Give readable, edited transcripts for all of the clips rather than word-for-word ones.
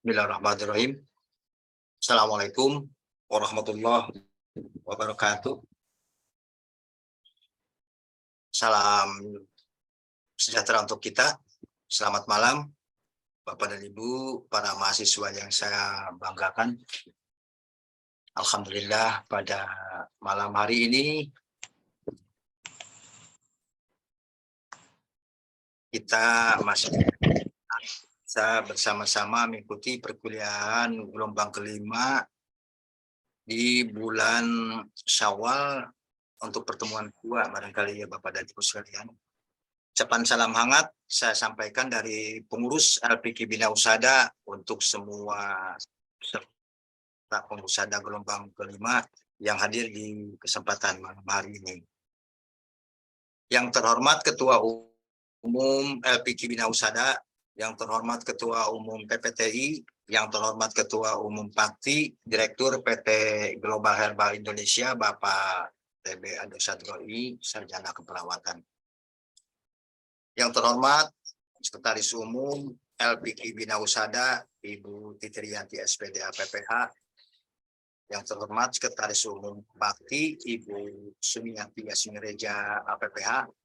Bismillahirrahmanirrahim. Assalamualaikum warahmatullahi wabarakatuh. Salam sejahtera untuk kita. Selamat malam, Bapak dan Ibu, para mahasiswa yang saya banggakan. Alhamdulillah pada malam hari ini kita masih bisa bersama-sama mengikuti perkuliahan gelombang kelima di bulan Syawal untuk pertemuan kedua barangkali ya Bapak dan Ibu sekalian. Ucapan salam hangat saya sampaikan dari pengurus LPK Bina Usada untuk semua peserta pengusada gelombang kelima yang hadir di kesempatan malam hari ini. Yang terhormat Ketua Umum LPK Bina Usada, yang terhormat Ketua Umum PPTI, yang terhormat Ketua Umum Pakti, Direktur PT Global Herbal Indonesia, Bapak TB Ado Sadroi, Sarjana Keperawatan. Yang terhormat Sekretaris Umum LPK Bina Usada, Ibu Titriyanti SPD APPH. Yang terhormat Sekretaris Umum Bakti, Ibu Sumiyanti Yasmireja APPH.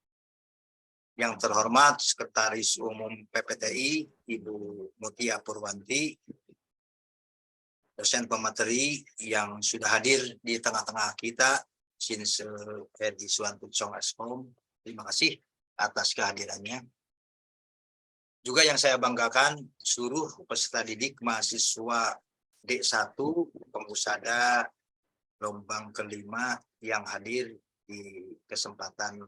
Yang terhormat Sekretaris Umum PPTI, Ibu Mutia Purwanti, dosen pemateri yang sudah hadir di tengah-tengah kita, Sinse Edi Suwantucong Eskom. Terima kasih atas kehadirannya. Juga yang saya banggakan, seluruh peserta didik mahasiswa D1 Pengusada gelombang kelima yang hadir di kesempatan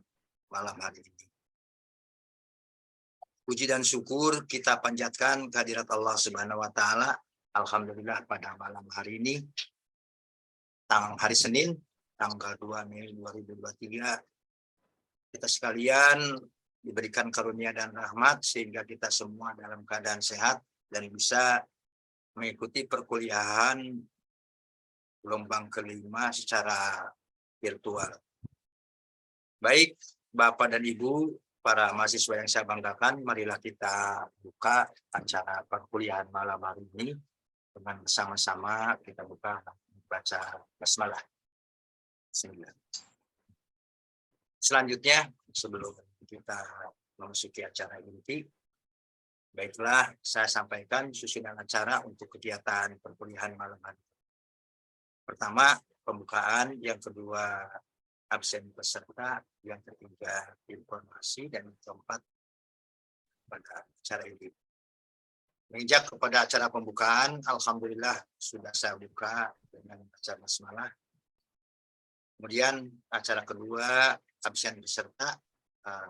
malam hari ini. Puji dan syukur kita panjatkan kehadirat Allah Subhanahu wa taala. Alhamdulillah pada malam hari ini, hari Senin, tanggal 2 Mei 2023, kita sekalian diberikan karunia dan rahmat sehingga kita semua dalam keadaan sehat dan bisa mengikuti perkuliahan gelombang kelima secara virtual. Baik, Bapak dan Ibu, para mahasiswa yang saya banggakan, marilah kita buka acara perkuliahan malam hari ini dengan bersama-sama kita buka baca basmalah. Selanjutnya, sebelum kita memasuki acara inti, baiklah saya sampaikan susunan acara untuk kegiatan perkuliahan malam hari. Pertama, pembukaan, yang kedua, absen peserta, yang ketiga, informasi, dan yang keempat, pada acara ini. Menginjak kepada acara pembukaan, alhamdulillah sudah saya buka dengan acara basmalah. Kemudian acara kedua, absen peserta,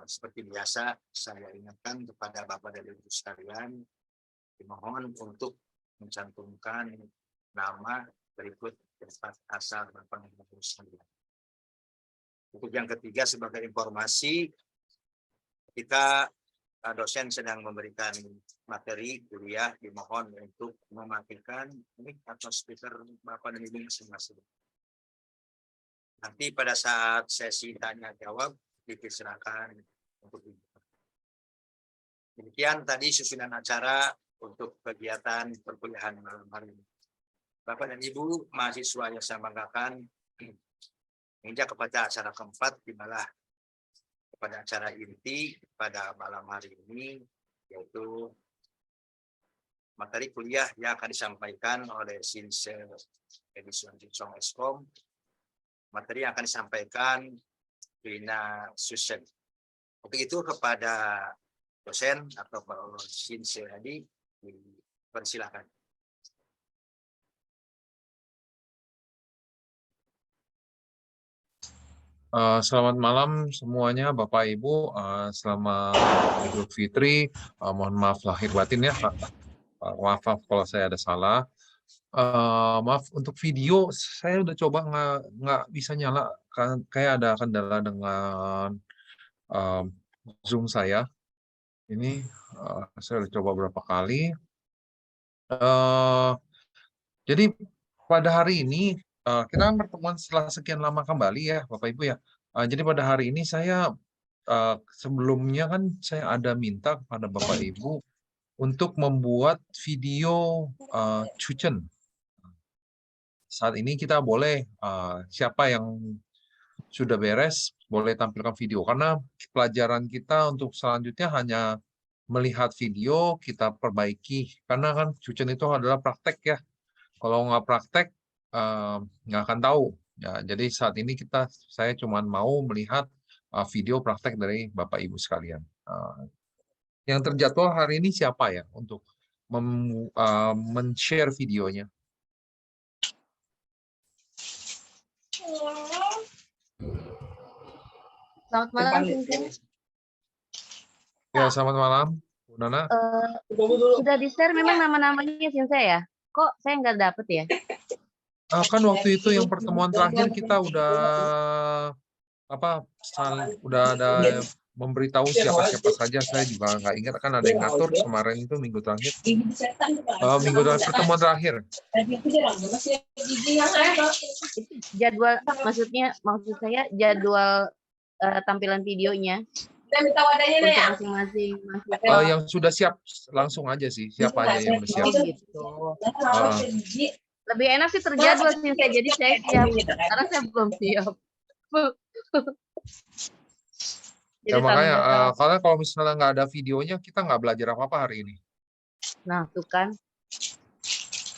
seperti biasa saya ingatkan kepada Bapak dan Ibu sekalian, dimohon untuk mencantumkan nama berikut tempat asal Bapak dan Ibu sekalian. Untuk yang ketiga, sebagai informasi, kita dosen sedang memberikan materi kuliah, dimohon untuk mematikan mic atau speaker Bapak dan Ibu masing-masing. Nanti pada saat sesi tanya jawab dipersilakan untuk itu. Demikian tadi susunan acara untuk kegiatan perkuliahan malam hari ini. Bapak dan Ibu mahasiswa yang saya banggakan, menginjak kepada acara keempat, di mana pada acara inti pada malam hari ini, yaitu materi kuliah yang akan disampaikan oleh Sinse Edi Suwantucong Eskom. Materi yang akan disampaikan Rina Susen. Untuk itu kepada dosen atau Sinse Edi, dipersilakan. Selamat malam semuanya Bapak Ibu, selamat Idul Fitri, mohon maaf lahir batin ya Pak. Maaf kalau saya ada salah. Maaf untuk video saya udah coba nggak bisa nyala, kayak ada kendala dengan Zoom saya. Ini saya udah coba berapa kali. Jadi pada hari ini kita kan pertemuan setelah sekian lama kembali ya Bapak Ibu ya. Jadi pada hari ini saya sebelumnya kan saya ada minta kepada Bapak Ibu untuk membuat video cucen. Saat ini kita boleh siapa yang sudah beres boleh tampilkan video karena pelajaran kita untuk selanjutnya hanya melihat video kita perbaiki karena kan cucen itu adalah praktek ya. Kalau nggak praktek nggak akan tahu. Ya, jadi saat ini saya cuma mau melihat video praktek dari Bapak Ibu sekalian. Yang terjadwal hari ini siapa ya untuk men-share videonya? Selamat malam, Sintia. Ya, selamat malam, Bu Nana. Sudah di-share memang nama-namanya Sintia ya? Kok saya nggak dapet ya? Kan waktu itu yang pertemuan terakhir kita udah ada memberitahu siapa-siapa saja. Saya juga nggak ingat kan ada yang ngatur kemarin itu minggu terakhir. Pertemuan terakhir. Jadwal maksud saya jadwal tampilan videonya untuk masing-masing. Yang sudah siap langsung aja sih siapa aja yang udah siap. Oh gitu. Lebih enak sih terjadwal sih saya, jadi saya siap karena saya belum siap. Ya makanya kalau misalnya nggak ada videonya kita nggak belajar apa-apa hari ini. Nah tuh kan.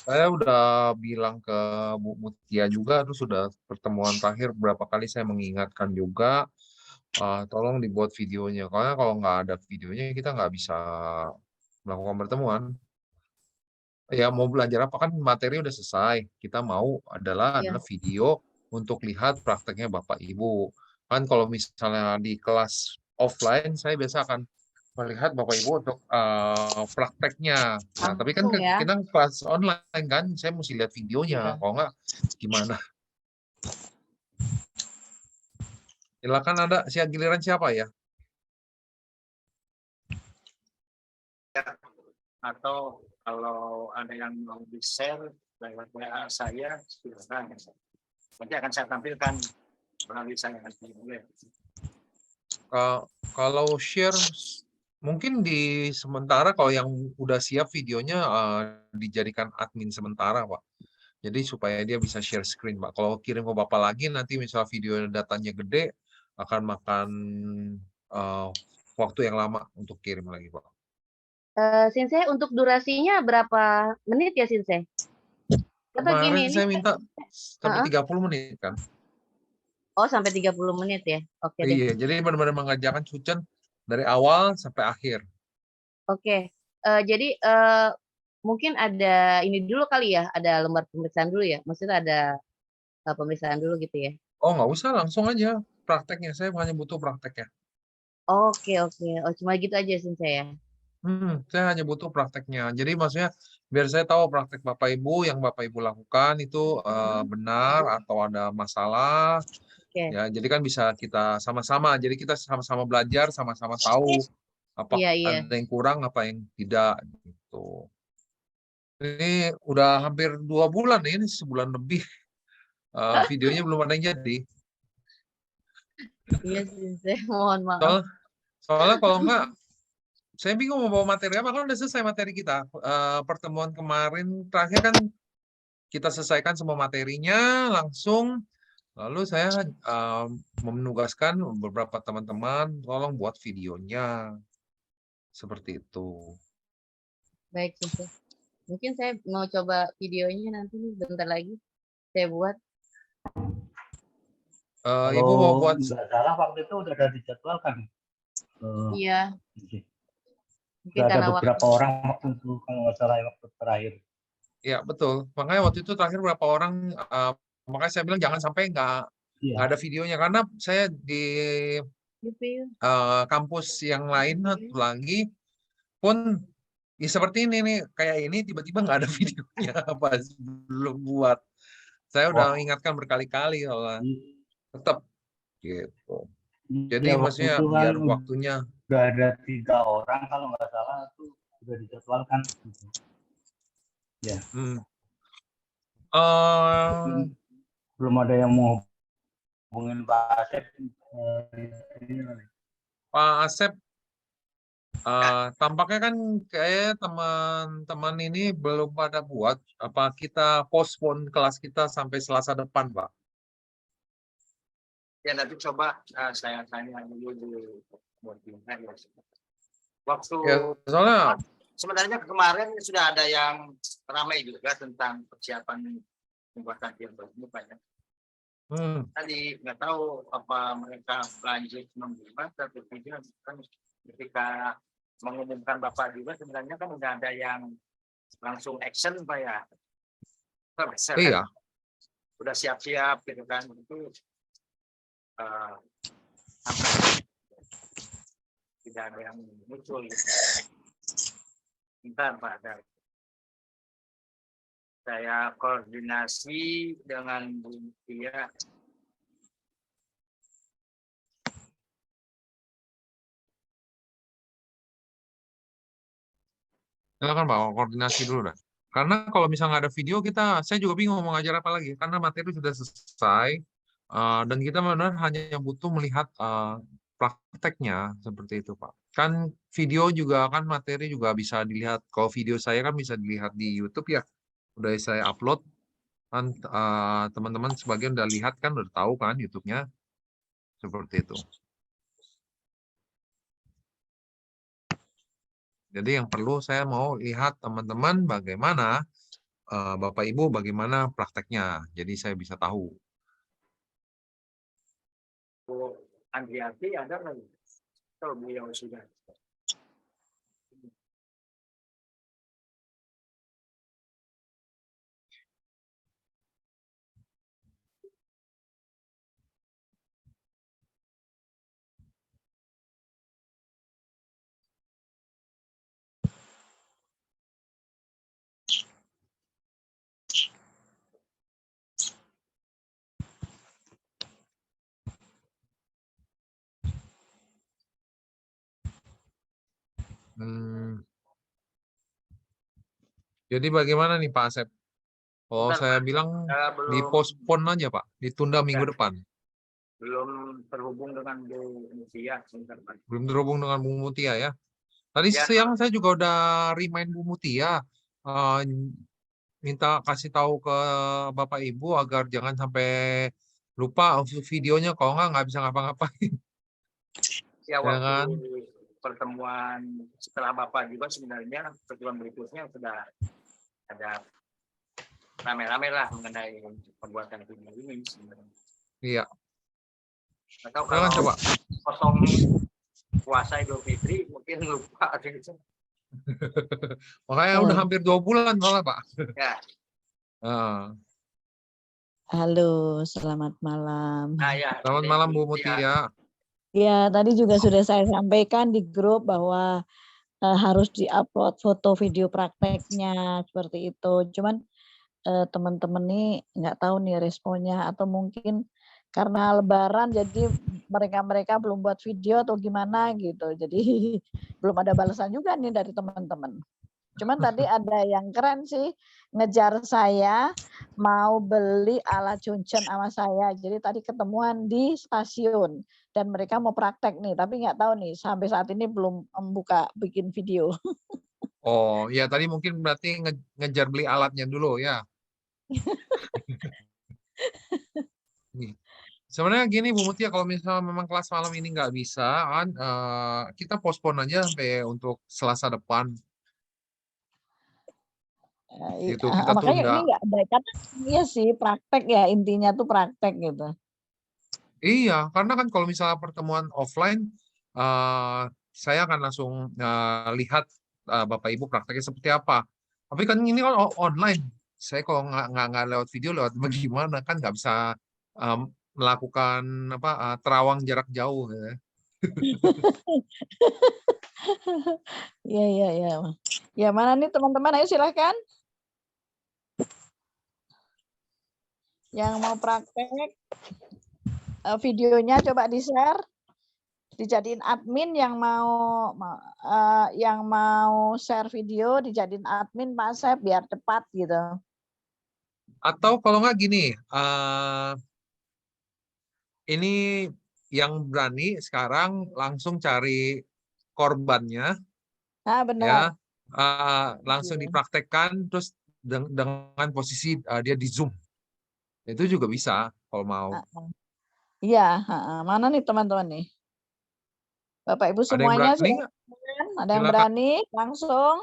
Saya udah bilang ke Bu Mutia juga, terus sudah pertemuan terakhir berapa kali saya mengingatkan juga, tolong dibuat videonya. Karena kalau nggak ada videonya kita nggak bisa melakukan pertemuan. Ya mau belajar apa kan materi udah selesai. Kita mau adalah video untuk lihat prakteknya Bapak Ibu. Kan kalau misalnya di kelas offline saya biasa akan melihat Bapak Ibu untuk prakteknya. Nah, tapi kan kita kelas online kan, saya mesti lihat videonya. Kalau nggak, gimana? Silakan ada giliran siapa ya? Atau kalau ada yang mau di-share lewat WA saya, silakan. Nanti akan saya tampilkan melalui saya nanti. Kalau share mungkin di sementara kalau yang udah siap videonya dijadikan admin sementara, Pak. Jadi supaya dia bisa share screen, Pak. Kalau kirim ke Bapak lagi nanti misal video datanya gede akan makan waktu yang lama untuk kirim lagi, Pak. Sinsei untuk durasinya berapa menit ya Sinsei? Kemarin saya minta sampai 30 menit kan. Oh sampai 30 menit ya? Oke deh. Iya, jadi benar-benar mengerjakan cucen dari awal sampai akhir. Oke, jadi mungkin ada ini dulu kali ya, ada lembar pemeriksaan dulu ya? Maksudnya ada pemeriksaan dulu gitu ya? Oh nggak usah, langsung aja prakteknya. Saya hanya butuh prakteknya. Oke. Oh cuma gitu aja Sinsei ya? Saya hanya butuh prakteknya. Jadi maksudnya biar saya tahu praktek Bapak Ibu yang Bapak Ibu lakukan itu benar atau ada masalah. Ya, jadi kan bisa kita sama-sama. Jadi kita sama-sama belajar, sama-sama tahu apa ada yang kurang, apa yang tidak gitu. Ini udah hampir 2 bulan ini sebulan lebih. Videonya belum ada yang jadi. Iya Sinsei, mohon maaf. Soalnya kalau enggak saya bingung mau bawa materi apa, kan udah selesai materi kita. Pertemuan kemarin terakhir kan kita selesaikan semua materinya langsung. Lalu saya menugaskan beberapa teman-teman tolong buat videonya. Seperti itu. Baik, Sinsei. Mungkin saya mau coba videonya nanti bentar lagi saya buat. Ibu mau buat? Nggak salah waktu itu udah dijadwalkan. Iya. Udah ada beberapa orang waktu itu kalau nggak salah waktu terakhir. Ya betul. Makanya waktu itu terakhir beberapa orang. Makanya saya bilang jangan sampai nggak ada videonya karena saya di kampus yang lain lagi pun ya seperti ini nih, kayak ini tiba-tiba nggak ada videonya pas belum buat. Saya udah ingatkan berkali-kali kalau tetap gitu. Jadi ya, maksudnya biar waktunya. Udah ada 3 orang kalau nggak salah itu sudah dijadwalkan. Ya. Belum ada yang mau hubungin Pak Asep. Pak Asep Tampaknya kan kayak teman-teman ini belum pada buat. Apa kita postpone kelas kita sampai Selasa depan, Pak? Ya nanti coba saya tanya dulu di modulnya ya. Waktu Ya, soalnya sebenarnya kemarin sudah ada yang ramai juga tentang persiapan pembuatan film ini Pak ya. Tadi nggak tahu apa mereka lanjut membuat atau tidak kan ketika mengumumkan Bapak juga sebenarnya kan udah ada yang langsung action Pak ya. Bisa kan? iya. Udah siap-siap gitu kan itu tidak ada yang muncul gitu. Bentar Pak, saya koordinasi dengan Bu Tia. Silakan Pak, koordinasi dulu dah. Karena kalau misalnya nggak ada video, saya juga bingung mau ngajar apa lagi. Karena materi sudah selesai, dan kita benar hanya butuh melihat prakteknya seperti itu Pak. Kan video juga kan materi juga bisa dilihat. Kalau video saya kan bisa dilihat di YouTube ya. Udah saya upload, kan teman-teman sebagian udah lihat kan, udah tahu kan YouTube-nya. Seperti itu. Jadi yang perlu saya mau lihat teman-teman bagaimana Bapak Ibu bagaimana prakteknya. Jadi saya bisa tahu. Bu Andriati ada nggak? Kalau beliau sudah. Jadi bagaimana nih Pak Asep? Oh, Bentar, saya Pak. bilang Belum dipospon aja Pak, ditunda minggu depan. belum terhubung dengan Bu Mutia sebentar Pak. Belum terhubung dengan Bu Mutia ya. Tadi Ya. siang saya juga udah remind Bu Mutia, minta kasih tahu ke Bapak Ibu agar jangan sampai lupa videonya, kalau nggak bisa ngapa-ngapain. Ya Ya waktu kan? pertemuan setelah Bapak juga sebenarnya pertemuan berikutnya sudah ada rame-rame lah mengenai pembuatan video ini sebenarnya. Iya. Atau Silakan kalau coba. kosong puasa Idul Fitri mungkin lupa gitu. Makanya udah hampir 2 bulan malah Pak. Ya. Halo, selamat malam. Nah, ya. Selamat malam Bu Mutia. Ya, tadi juga sudah saya sampaikan di grup bahwa harus diupload foto video prakteknya seperti itu. Cuman teman-teman nih nggak tahu nih responnya atau mungkin karena Lebaran jadi mereka belum buat video atau gimana gitu. Jadi belum ada balasan juga nih dari teman-teman. Cuman tadi ada yang keren sih, ngejar saya mau beli alat cuncen sama saya. Jadi tadi ketemuan di stasiun dan mereka mau praktek nih, tapi nggak tahu nih sampai saat ini belum membuka bikin video. Oh, ya tadi mungkin berarti ngejar beli alatnya dulu ya. Sebenarnya gini Bu Mutia, kalau misalnya memang kelas malam ini nggak bisa, kan kita postpone aja sampai untuk Selasa depan. Gitu, kita Makanya tunda. ini nggak ada, karena iya sih praktek ya, intinya tuh praktek gitu. Iya, karena kan kalau misalnya pertemuan offline, saya akan langsung lihat Bapak Ibu prakteknya seperti apa. Tapi kan ini kan online. Saya kalau nggak lewat video, lewat bagaimana kan nggak bisa melakukan terawang jarak jauh. Ya. Iya. Ya mana nih teman-teman, ayo silahkan. Yang mau praktek videonya coba di-share, dijadiin admin yang mau share video dijadiin admin Pak Asep biar cepat gitu. Atau kalau nggak gini, ini yang berani sekarang langsung cari korbannya, Ah, ya, benar. langsung Iya. dipraktekkan, terus dengan posisi dia di Zoom. Itu juga bisa kalau mau. Iya, mana nih teman-teman nih? Bapak Ibu Ada yang semuanya berani nggak? silakan. Ada yang Silakan. berani langsung?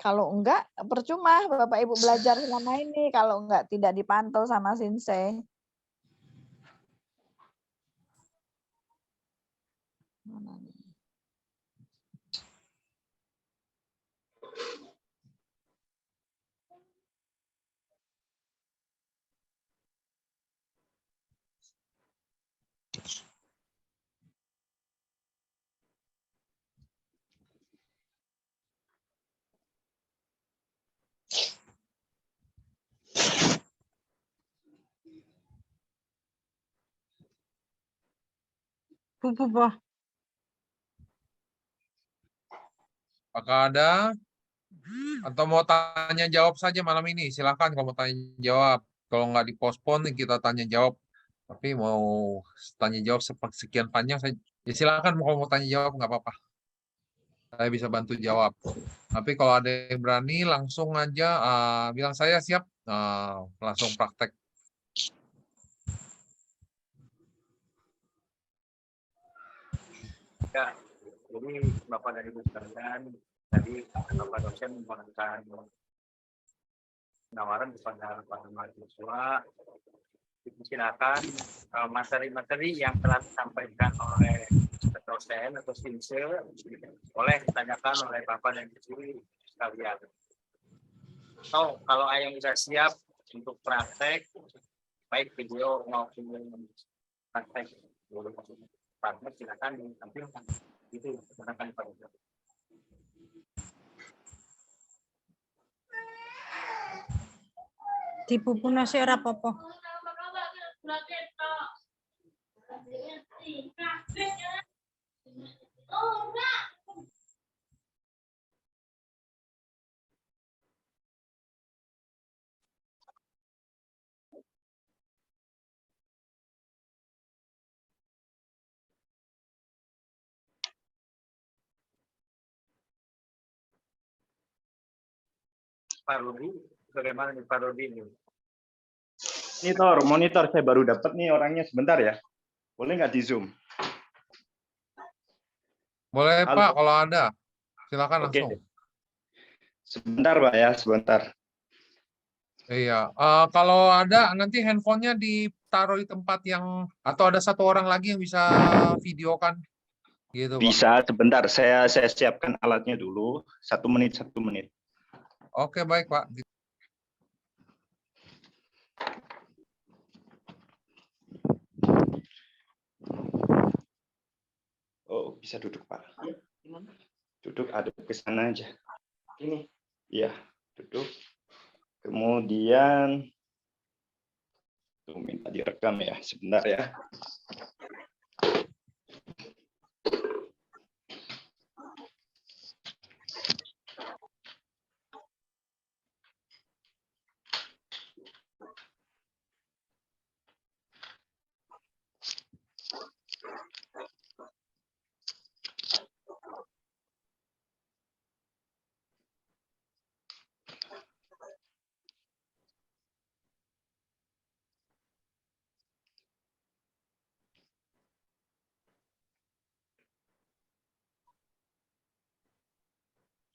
Kalau enggak, percuma Bapak Ibu belajar selama ini kalau enggak tidak dipantau sama Sinsei. Mana nih? Apakah ada? Atau mau tanya jawab saja malam ini? Silahkan kalau mau tanya jawab. Kalau nggak dipospon, kita tanya jawab. Tapi mau tanya jawab sekian panjang, ya silakan kalau mau tanya jawab nggak apa-apa. Saya bisa bantu jawab. Tapi kalau ada yang berani, langsung aja bilang saya siap, langsung praktek. Ya, jadi Bapak dan Ibu sekalian, tadi Bapak dosen memberikan penawaran kepada para mahasiswa, silakan materi-materi yang telah disampaikan oleh dosen atau Sinsei boleh ditanyakan oleh Bapak dan Ibu sekalian. So, kalau yang sudah siap untuk praktek, baik video maupun praktek silakan ditampilkan. Itu silakan Pak. Tipu pun nasi ora apa-apa. Pak Rudi, bagaimana nih Pak Rudi ini? Monitor saya baru dapat nih orangnya, sebentar ya. Boleh nggak di Zoom? Boleh Halo. Pak, kalau ada. Silakan Oke. langsung. Sebentar Pak ya, sebentar. Iya, kalau ada nanti handphonenya ditaruh di tempat yang, atau ada satu orang lagi yang bisa videokan, gitu Pak. Bisa, sebentar. Saya siapkan alatnya dulu. 1 menit, 1 menit. Oke, baik Pak. Oh, bisa duduk Pak. Duduk, adep ke sana aja. Ini. Iya, duduk. Kemudian tuh minta direkam ya, sebentar ya.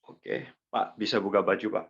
Oke, Pak, bisa buka baju, Pak.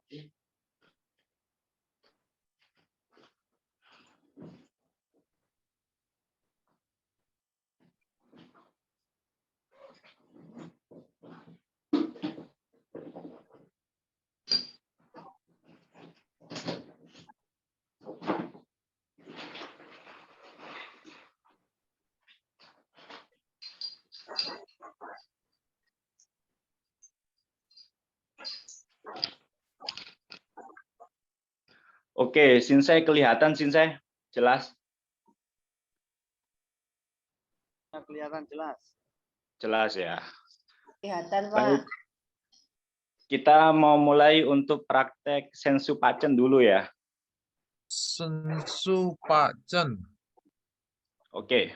Oke, Sinsei kelihatan, Sinsei? Jelas? Kelihatan jelas. Jelas ya. Kelihatan Pak. Baik. Kita mau mulai untuk praktek sensu pacen dulu ya. Sensu Pak Chen. Oke.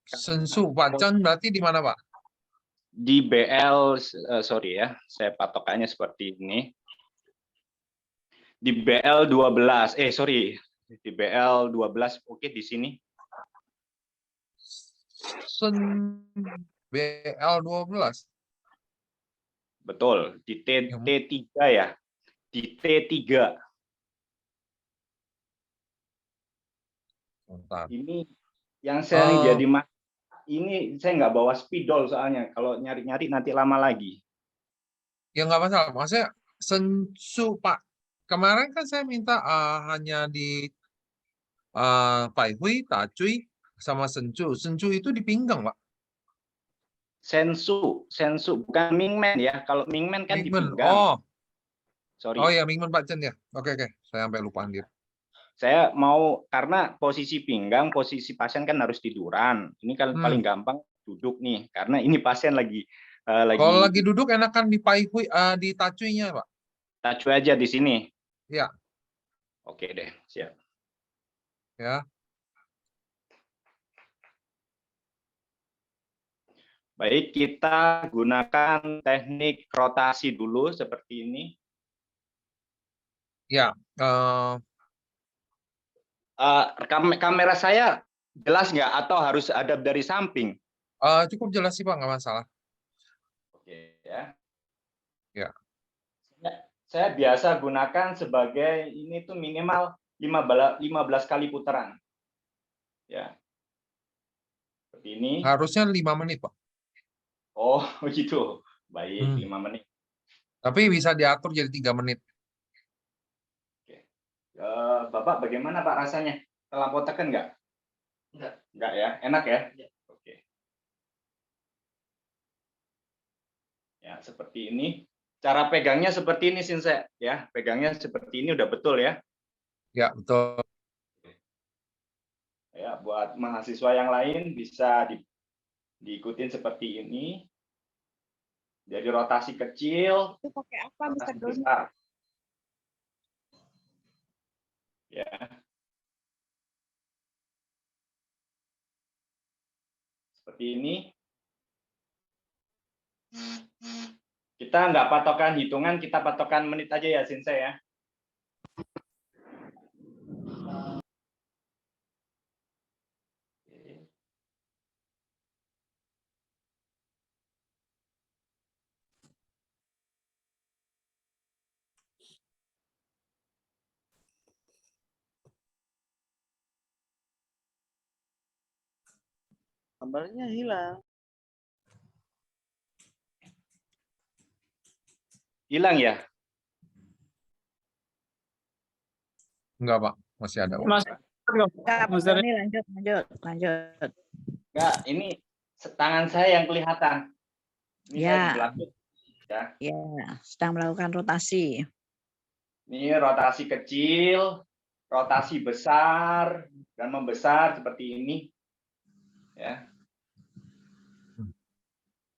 Sensu Pak Chen berarti di mana, Pak? Di BL, sorry ya, saya patokannya seperti ini. Di BL 12, sorry, di BL 12, oke di sini. Sen BL 12. Betul, di Yang T3 ya. Di T3. Bentar. Ini yang sering jadi ini saya nggak bawa spidol soalnya. Kalau nyari-nyari nanti lama lagi. Ya nggak masalah. Maksudnya Sensu Pak. Kemarin kan saya minta hanya di Pai Hui, Tacui, sama Senju. Senju itu di pinggang, Pak. Sensu bukan Mingmen ya. Kalau Mingmen kan di Mingmen. pinggang. Oh Sorry. ya Mingmen Pak Chen ya. Oke. Saya sampai lupa anjir. Saya mau karena posisi pinggang, posisi pasien kan harus tiduran. Ini kan paling gampang duduk nih, karena ini pasien lagi Kalau lagi duduk enakan di Pai Hui, di Tacui-nya, Pak. Tacu aja di sini. Ya. Oke deh, siap. Ya. Baik, kita gunakan teknik rotasi dulu seperti ini. Ya. Kamera saya jelas nggak atau harus ada dari samping? Cukup jelas sih, Pak, nggak masalah. Oke ya. Ya. Saya biasa gunakan sebagai ini tuh minimal 15 kali putaran. Ya. Seperti ini. Harusnya 5 menit, Pak. Oh, gitu. Baik, 5 menit. Tapi bisa diatur jadi 3 menit. Oke. Bapak bagaimana Pak rasanya? Terlampau tekan nggak? Enggak ya? Enak ya? Oke. Ya, seperti ini. Cara pegangnya seperti ini, Sinse. Ya, pegangnya seperti ini udah betul ya? Ya, betul. Ya, buat mahasiswa yang lain bisa diikutin seperti ini. Jadi rotasi kecil, Itu pakai apa rotasi Mister Doni? besar. Ya. Seperti ini. Kita nggak patokan hitungan, kita patokan menit aja ya, Sinse ya. Gambarnya hilang. Hilang ya? Enggak, Pak. Masih ada. Enggak, Pak Doni, lanjut. Enggak, ini tangan saya yang kelihatan. Ini saya di belakang. Ya, sedang melakukan rotasi. Ini rotasi kecil, rotasi besar, dan membesar seperti ini. Ya.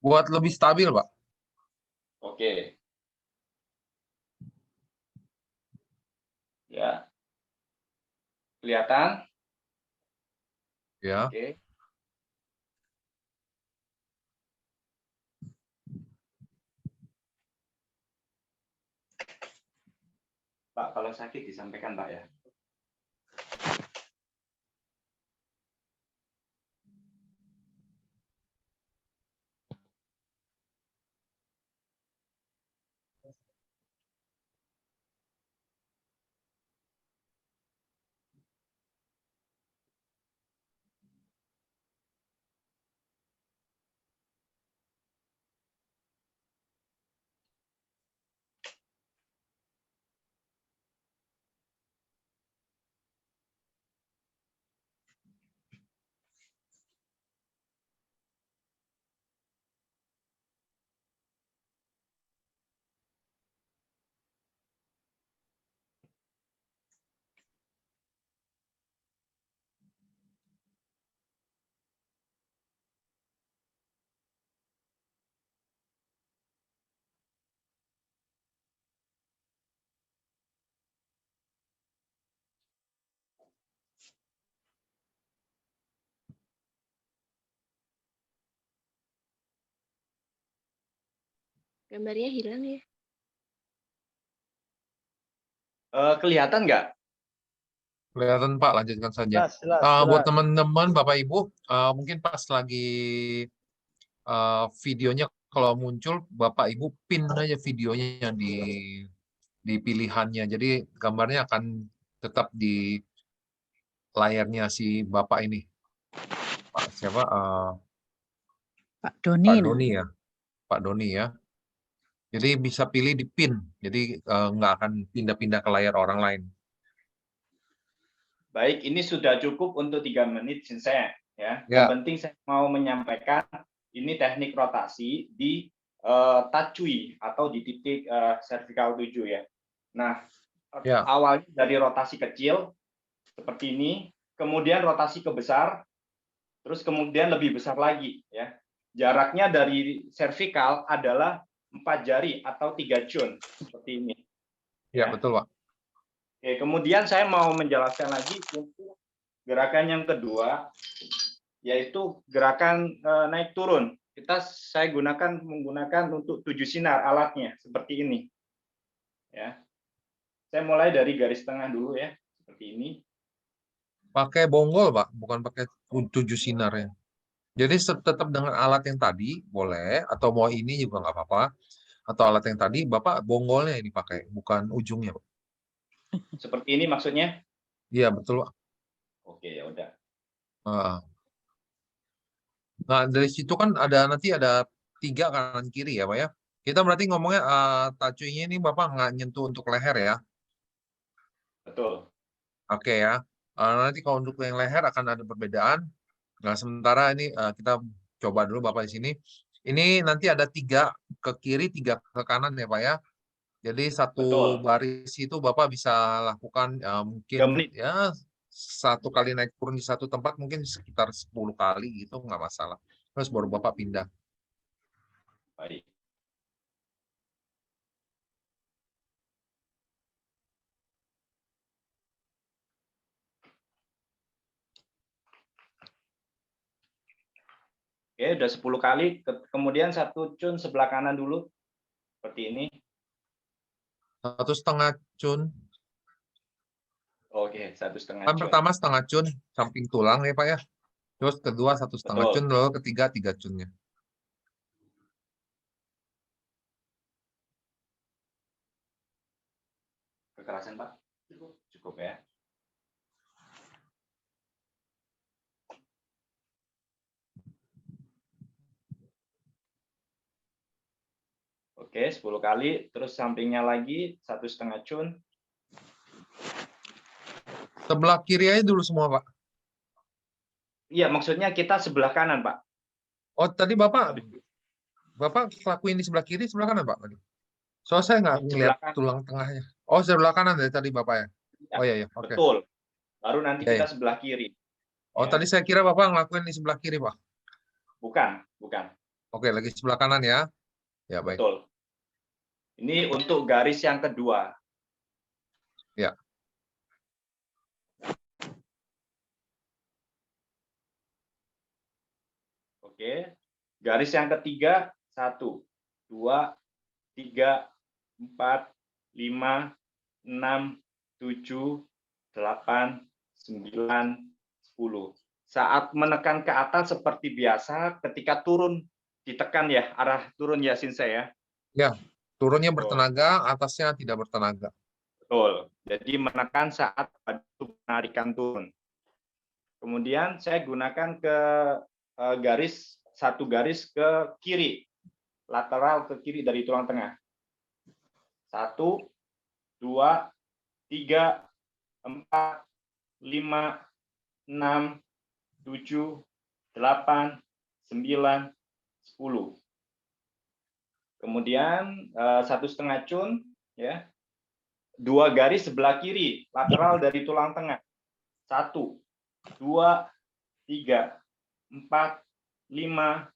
Buat lebih stabil, Pak. Oke. Ya. Kelihatan? Ya. Oke. Pak, kalau sakit disampaikan, Pak ya. Gambarnya hilang ya? Kelihatan nggak? Kelihatan Pak, lanjutkan saja. Jelas, jelas, Buat jelas. teman-teman, Bapak Ibu, mungkin pas lagi videonya kalau muncul, Bapak Ibu pin aja videonya di pilihannya. Jadi gambarnya akan tetap di layarnya si Bapak ini. Pak siapa? Pak Doni. Pak Doni ya. Pak Doni ya. Jadi bisa pilih di pin. Jadi nggak akan pindah-pindah ke layar orang lain. Baik, ini sudah cukup untuk 3 menit saya ya. Ya. Yang penting saya mau menyampaikan ini teknik rotasi di tacui atau di titik cervical 7 ya. Nah, Ya. awalnya dari rotasi kecil seperti ini, kemudian rotasi ke besar, terus kemudian lebih besar lagi ya. Jaraknya dari cervical adalah 4 jari atau 3 cun seperti ini. Ya, betul Pak. Oke, kemudian saya mau menjelaskan lagi untuk gerakan yang kedua, yaitu gerakan naik turun. Saya menggunakan untuk 7 sinar alatnya seperti ini. Ya, saya mulai dari garis tengah dulu ya, seperti ini. Pakai bonggol Pak, bukan pakai 7 sinar ya. Jadi tetap dengan alat yang tadi boleh, atau mau ini juga nggak apa-apa. Atau alat yang tadi, Bapak bonggolnya ini pakai, bukan ujungnya Pak. Seperti ini maksudnya? Iya betul Pak. Oke, ya udah. Nah dari situ kan nanti ada 3 kanan kiri ya Pak ya. Kita berarti ngomongnya tacuinya ini Bapak nggak nyentuh untuk leher ya. Betul. Oke ya. Nanti kalau untuk yang leher akan ada perbedaan. Nah sementara ini kita coba dulu Bapak di sini. Ini nanti ada 3 ke kiri, 3 ke kanan ya Pak ya. Jadi satu Betul. baris itu Bapak bisa lakukan 3 mungkin menit. ya 1 kali naik turun di satu tempat mungkin sekitar 10 kali gitu nggak masalah. Terus baru Bapak pindah. Baik. Oke, udah 10 kali. Kemudian 1 cun sebelah kanan dulu. Seperti ini. 1,5 cun. Oke, 1,5 Kan cun. pertama 1/2 cun samping tulang ya Pak ya. Terus kedua 1,5 Betul. cun, lalu ketiga 3 cunnya. Kekerasan Pak? Cukup ya. Oke, 10 kali. Terus sampingnya lagi 1,5 cun. Sebelah kiri aja dulu semua Pak. Iya, maksudnya kita sebelah kanan Pak. Oh tadi Bapak lakuin di sebelah kiri, sebelah kanan Pak tadi. Soalnya saya nggak ngeliat tulang tengahnya. Oh sebelah kanan dari tadi Bapak ya. Oh iya, oke. Betul. Baru nanti Ya, kita ya. sebelah kiri. Oh Ya. tadi saya kira Bapak ngelakuin di sebelah kiri Pak. Bukan, bukan. Oke, lagi sebelah kanan ya. Ya baik. Betul. Ini untuk garis yang kedua. Ya. Oke. Garis yang ketiga 1, 2, 3, 4, 5, 6, 7, 8, 9, 10. Saat menekan ke atas seperti biasa, ketika turun ditekan ya, arah turun ya Shinsei ya. Ya, turunnya bertenaga, atasnya tidak bertenaga. Betul. Jadi menekan saat penarikan turun. Kemudian saya gunakan ke satu garis ke kiri, lateral ke kiri dari tulang tengah. 1, 2, 3, 4, 5, 6, 7, 8, 9, 10. Kemudian 1,5 cun, ya. 2 garis sebelah kiri, lateral dari tulang tengah. 1, 2, 3, 4, 5,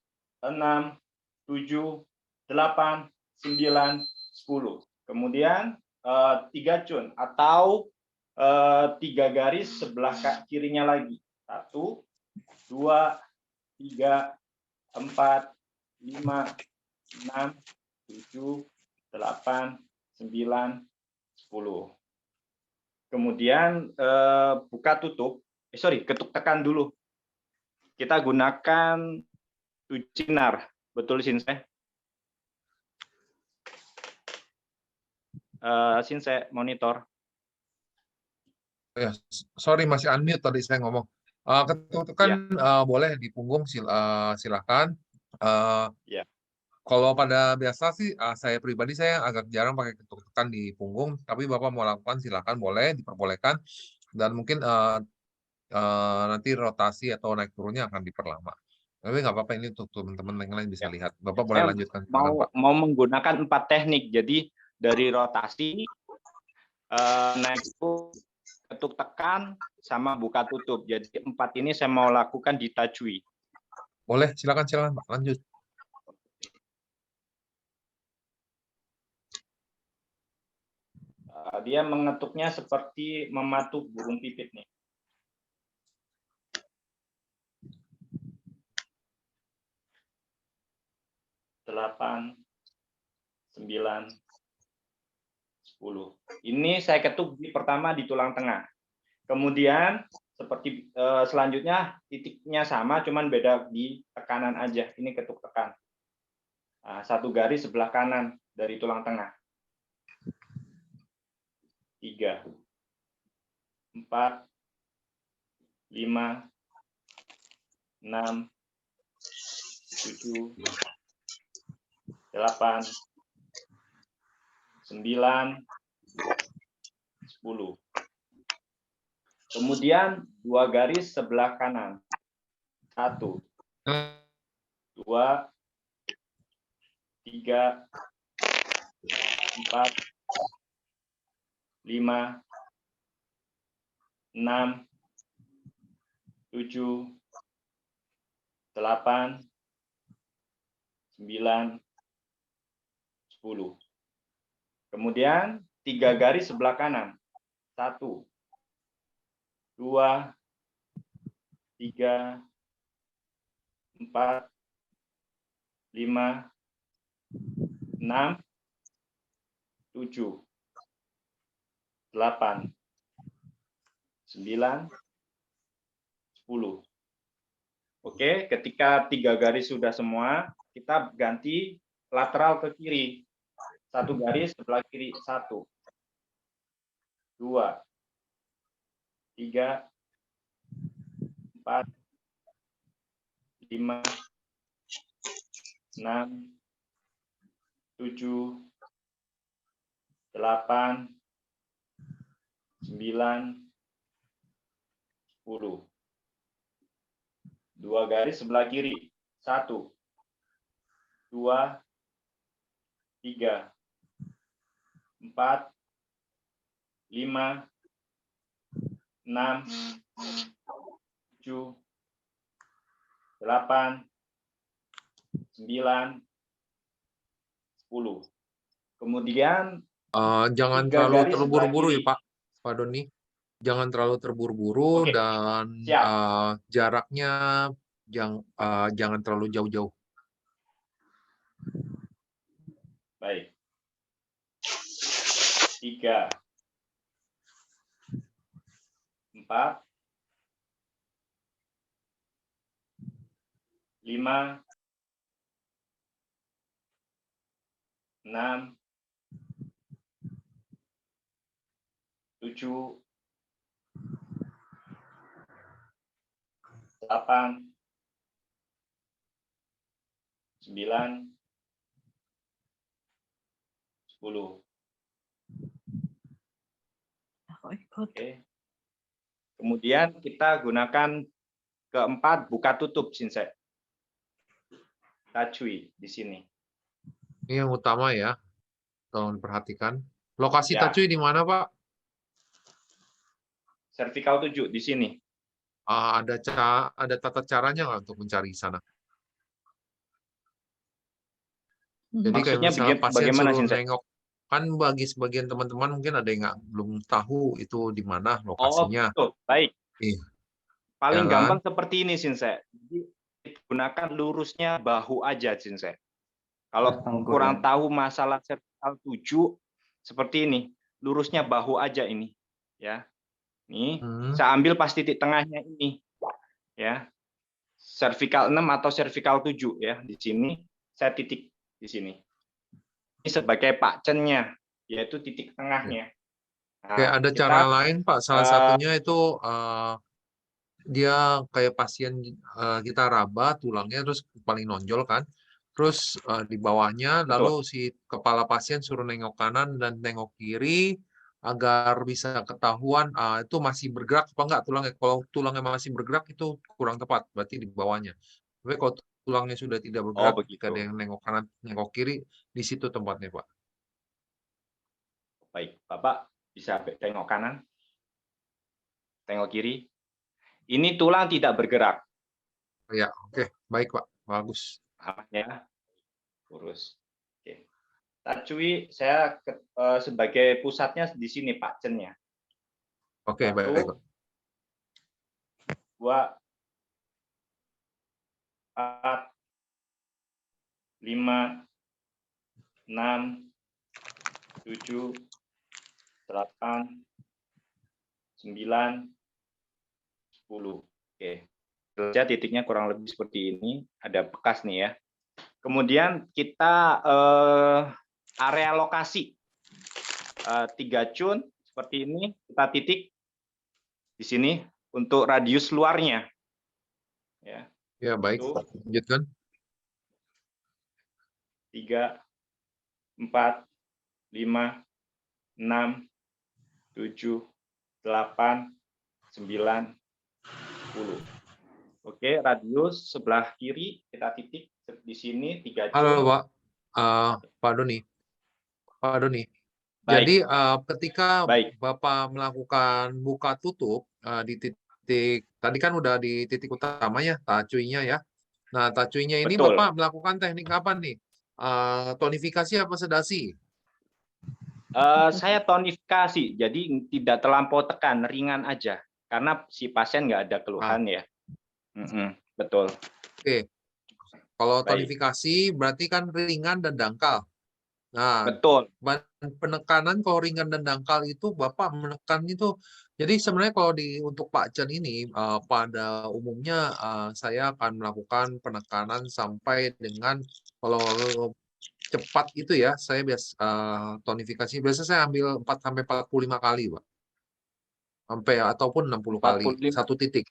6, 7, 8, 9, 10. Kemudian 3 cun atau 3 garis sebelah kirinya lagi. 1, 2, 3, 4, 5, 6, 7, 8, 9, 10. Kemudian buka tutup, ketuk tekan dulu. Kita gunakan 7 sinar, betul Sinse? Sinse monitor. Ya, sorry masih unmute tadi saya ngomong. Ketuk tekan boleh di punggung, silakan. Ya. Kalau pada biasa sih, saya pribadi saya agak jarang pakai ketuk tekan di punggung, tapi Bapak mau lakukan silakan, boleh, diperbolehkan, dan mungkin nanti rotasi atau naik turunnya akan diperlama. Tapi nggak apa-apa, ini untuk teman-teman yang lain bisa lihat. Bapak boleh Saya lanjutkan, silakan Pak. mau menggunakan 4 teknik. Jadi dari rotasi, naik turun, ketuk tekan, sama buka tutup. Jadi 4 ini saya mau lakukan di Tajwi. Boleh, silakan Pak, lanjut. Dia mengetuknya seperti mematuk burung pipit nih. Delapan, 9, 10. Ini saya ketuk pertama di tulang tengah. Kemudian seperti selanjutnya titiknya sama, cuman beda di tekanan aja. Ini ketuk tekan. Nah, 1 garis sebelah kanan dari tulang tengah. 3, 4, 5, 6, 7, 8, 9, 10. Kemudian 2 garis sebelah kanan. 1, 2, 3, 4, 5, 6, 7, 8, 9, 10. Kemudian 3 garis sebelah kanan. 1, 2, 3, 4, 5, 6, 7, 8, 9, 10. Oke, ketika 3 garis sudah semua, kita ganti lateral ke kiri. 1 garis sebelah kiri. 1, 2, 3, 4, 5, 6, 7, 8, 9, 10. 2 garis sebelah kiri. 1, 2, 3, 4, 5, 6, 7, 8, 9, 10. Kemudian Jangan 3 terlalu garis terburu-buru sebelah ya kiri. Pak Doni. Jangan terlalu terburu-buru, Oke, dan siap. jaraknya jangan terlalu jauh-jauh. Baik. 3, 4, 5, 6, 7, 8, 9, 10. Aku ikut. Oke. Kemudian kita gunakan keempat buka tutup, Sinse. Tajwi di sini. Ini yang utama ya, tolong perhatikan. Lokasi Ya. Tajwi di mana Pak? Vertikal 7 di sini. Ada tata caranya nggak untuk mencari sana? Jadi kayak Maksudnya misalnya pasien bagaimana, suruh Sinse? nengok, kan bagi sebagian teman-teman mungkin ada yang belum tahu itu di mana Oh, lokasinya. betul. Baik. Iya. Paling Ya kan? gampang seperti ini, Sinse. Jadi gunakan lurusnya bahu aja, Sinse. Kalau Tengkur, kurang ya. tahu masalah cervical 7, seperti ini, lurusnya bahu aja ini, ya. Nih, saya ambil pas titik tengahnya ini, ya. Cervical 6 atau cervical 7 ya. Di sini saya titik di sini. Ini sebagai pakcennya, yaitu titik tengahnya. Nah, Kayak ada kita, cara lain, Pak. Salah satunya itu dia kayak pasien kita raba tulangnya terus paling nonjol kan. Terus di bawahnya betul. lalu si kepala pasien suruh nengok kanan dan nengok kiri agar bisa ketahuan itu masih bergerak apa enggak tulangnya. Kalau tulangnya masih bergerak itu kurang tepat, berarti di bawahnya. Tapi kalau tulangnya sudah tidak Oh, bergerak, ketika ada begitu. yang nengok kanan, nengok kiri, di situ tempatnya, Pak. Baik, Bapak bisa tengok kanan, tengok kiri. Ini tulang tidak bergerak. Ya, oke, baik, Pak. Bagus. Aman ya, lurus. Oke. Tacui saya sebagai pusatnya di sini pakcennya. Oke, baik, Pak. 2, 4, 5, 6, 7, 8, 9, 10. Oke. Kerja titiknya kurang lebih seperti ini, ada bekas nih ya. Kemudian kita area lokasi 3 cun seperti ini, kita titik di sini untuk radius luarnya. Ya. Ya, baik. Itu. Lanjutkan. 3, 4, 5, 6, 7, 8, 9, 10. Oke, radius sebelah kiri kita titik di sini 3 cun. Halo, Pak. Pak Doni. Pak Doni. Baik. Jadi ketika Baik. Bapak melakukan buka tutup di titik tadi kan udah di titik utamanya tacuinya ya. Nah, tacuinya ini Betul. Bapak melakukan teknik apa nih? Tonifikasi apa sedasi? Saya tonifikasi, jadi tidak terlampau tekan, ringan aja, karena si pasien nggak ada keluhan ya. Betul. Oke. Kalau Baik. tonifikasi berarti kan ringan dan dangkal. Nah, Betul. penekanan kalau ringan dan dangkal itu Bapak menekan itu. Jadi sebenarnya kalau untuk Pak Chen ini pada umumnya saya akan melakukan penekanan sampai dengan kalau cepat itu ya saya biasa tonifikasi biasa saya ambil 4 sampai 45 kali, Pak. Sampai ataupun 60 kali 45. satu titik.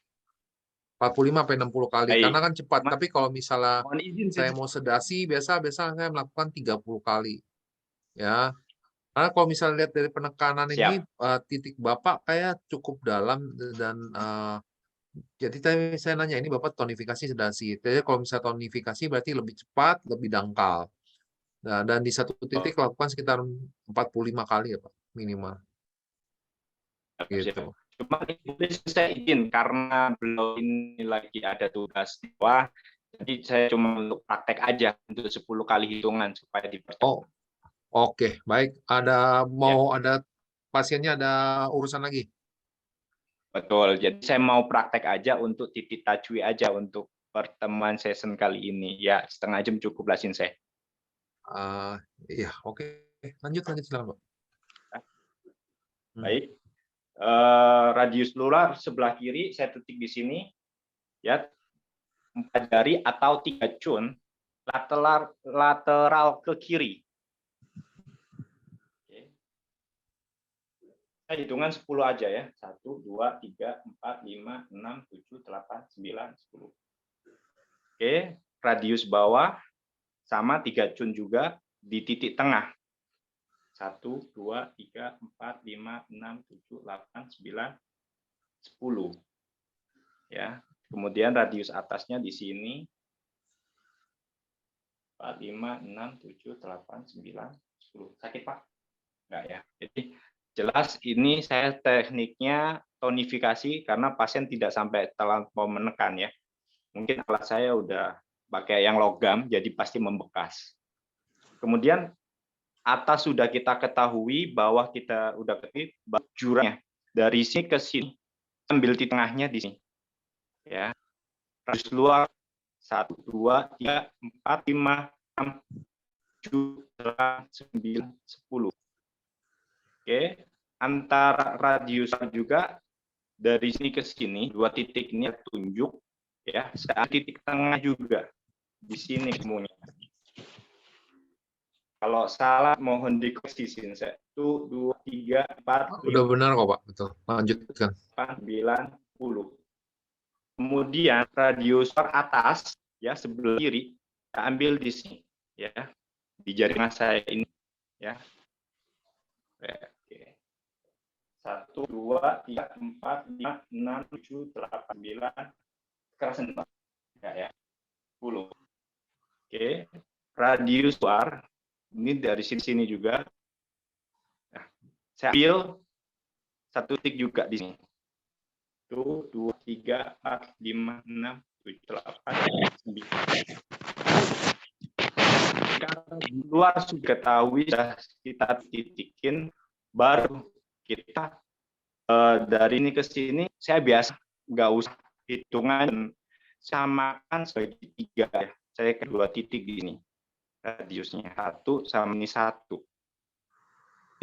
45 sampai 60 kali Baik. karena kan cepat. Tapi kalau misalnya Mohon izin saya mau sedasi biasa saya melakukan 30 kali. Ya. Karena kalau misalnya lihat dari penekanan ini titik Bapak kayak cukup dalam dan jadi saya nanya ini Bapak tonifikasi sedasi. Jadi kalau misalnya tonifikasi berarti lebih cepat, lebih dangkal. Nah, dan di satu titik lakukan sekitar 45 kali ya Pak minimal. Gitu. Cuma saya izin karena beliau ini lagi ada tugas di bawah, jadi saya cuma untuk praktek aja untuk 10 kali hitungan supaya dipercepat. Oh, oke, baik. Ada ada pasiennya ada urusan lagi? Betul. Jadi saya mau praktek aja untuk titik tajwi aja untuk pertemuan session kali ini. Ya, setengah jam cukup lah Sin saya. Iya, oke. Lanjut silakan, Pak. Baik. Radius luar sebelah kiri saya titik di sini. Ya. 4 jari atau 3 cun lateral ke kiri. Hitungan 10 aja ya. 1, 2, 3, 4, 5, 6, 7, 8, 9, 10. Oke, radius bawah sama 3 cun juga di titik tengah. 1, 2, 3, 4, 5, 6, 7, 8, 9, 10. Ya. Kemudian radius atasnya di sini 4, 5, 6, 7, 8, 9, 10. Sakit, Pak? Enggak ya. Jadi jelas ini saya tekniknya tonifikasi karena pasien tidak sampai terlampau menekan ya. Mungkin alat saya udah pakai yang logam jadi pasti membekas. Kemudian atas sudah kita ketahui, bawah kita udah ketahui jurangnya dari sini ke sini ambil di tengahnya di sini. Ya. Radius luar 1, 2, 3, 4, 5, 6, 7, 8, 9, 10. Oke, antara radius juga dari sini ke sini, 2 titik ini tunjuk ya, titik tengah juga di sini semuanya. Kalau salah mohon dikoreksi sini. 1, 2, 3, 4, 5, Udah benar kok Pak, betul. Lanjutkan. 8, 9, 10. Kemudian radius atas ya sebelah kiri kita ambil di sini ya, di jari saya ini ya. Oke. 1, 2, 3, 4, 5, 6, 7, 8, 9. Kerasan Pak. Ya, 10. Oke. Radius luar ini dari sini juga. Nah, saya ambil 1 titik juga di sini. 1, 2, 3, 4, 5, 6, 7, 8, 9. Karena di luar sudah ketahui, sudah kita titikin, baru kita dari ini ke sini, saya biasa nggak usah hitungan, samakan sebagai 3 ya. Saya ke 2 titik di sini. Radiusnya 1 sama ini 1.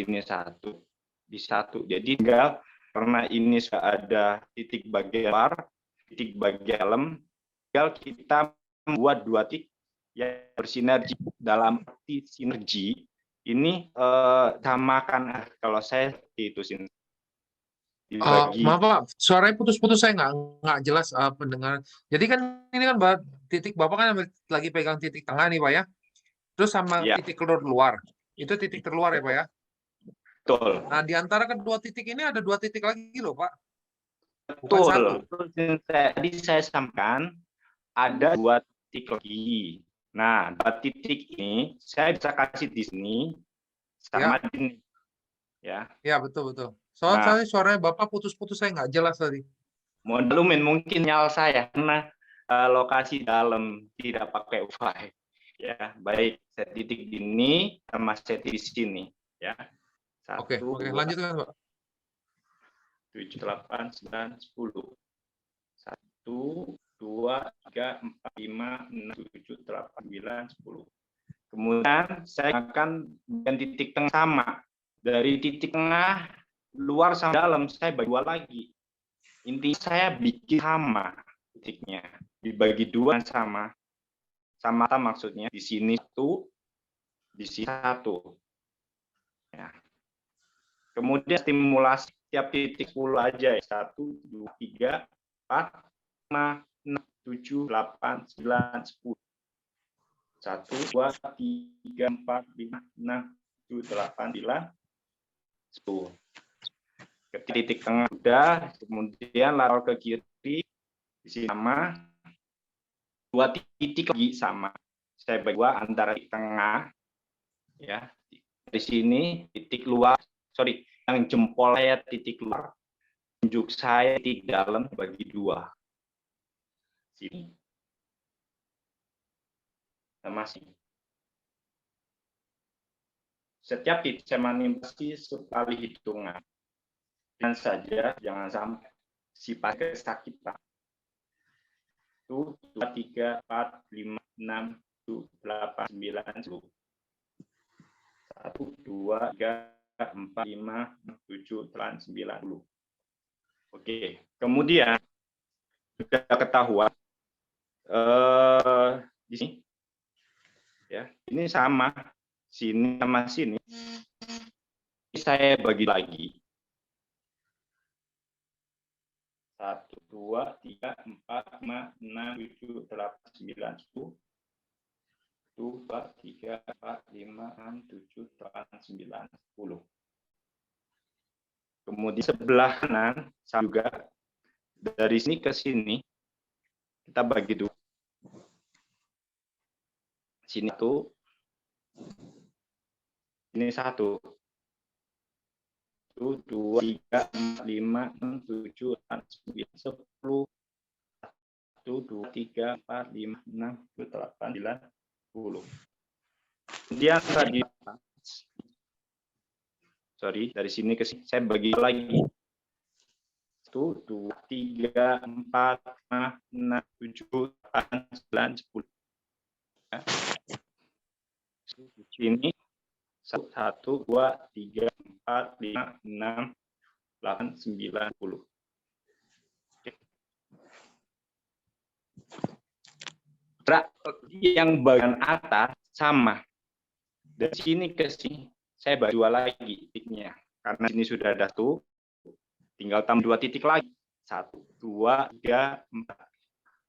Ini 1. Di 1. Jadi tinggal karena ini sudah ada titik bagian luar, titik bagian dalam, tinggal kita membuat 2 titik yang bersinergi. Dalam arti sinergi ini samakan kalau saya itu sini. Dibagi. Maaf Pak, suaranya putus-putus, saya nggak jelas pendengar. Jadi kan ini kan titik Bapak kan lagi pegang titik tengah nih Pak ya. Terus sama Ya. titik luar. Itu titik terluar ya Pak ya. Betul. Nah, di antara kedua titik ini ada 2 titik lagi loh Pak. Bukan 1. Betul. Tadi saya sampaikan ada 2 titik lagi. Nah, 2 titik ini saya bisa kasih di sini sama di sini. Ya. Ya, betul. Soalnya suaranya Bapak putus-putus, saya nggak jelas tadi. Mohon maklumin mungkin nyal saya karena lokasi dalam tidak pakai wifi. Ya, baik, saya titik di sini sama saya di sini ya. 1, Oke, 2, lanjutkan Pak. 7, 8, 9, 10. 1, 2, 3, 4, 5, 6, 7, 8, 9, 10. Kemudian saya akan dengan titik tengah sama. Dari titik tengah luar sama dalam saya bagi 2 lagi. Intinya saya bikin sama titiknya. Dibagi 2 sama. Sama maksudnya di sini 1, di sini 1. Ya. Kemudian stimulasi tiap titik 10 aja ya. 1, 2, 3, 4, 5, 6, 7, 8, 9, 10. 1, 2, 3, 4, 5, 6, 7, 8, 9, 10. Ke titik tengah sudah, kemudian lateral ke kiri di sini sama. 2 titik lagi sama. Saya bagi 2 antara titik tengah ya. Dari sini titik luar, yang jempol saya titik luar, tunjuk saya titik dalam bagi 2. Sini. Sama sini. Setiap titik saya manipulasi sekali hitungan. Dan saja jangan sampai sifat kesakitan. 1, 2, 3, 4, 5, 6, 7, 8, 9, 10. 1, 2, 3, 4, 5, 7, 8, 9, 10. Oke, kemudian sudah ketahuan di sini ya, ini sama sini sama sini. Saya bagi lagi. 1, 2, 3, 4, 5, 6, 7, 8, 9, 10. 1, 2, 3, 4, 5, 6, 7, 8, 9, 10. Kemudian sebelah kanan juga dari sini ke sini kita bagi 2. Sini 1, ini 1. 1, 2, 3, 4, 5, 6, 7, 8, 9, 10. 1, 2, 3, 4, 5, 6, 7, 8, 9, 10. Kemudian tadi, dari sini ke sini saya bagi lagi. 1, 2, 3, 4, 5, 6, 7, 8, 9, 10. 7, Ini 1, 2, 3, 4, 5, 6, 8, 9, 10. Yang bagian atas sama. Dari sini ke sini saya baru 2 lagi titiknya. Karena sini sudah ada tuh, tinggal tambah 2 titik lagi. 1, 2, 3, 4,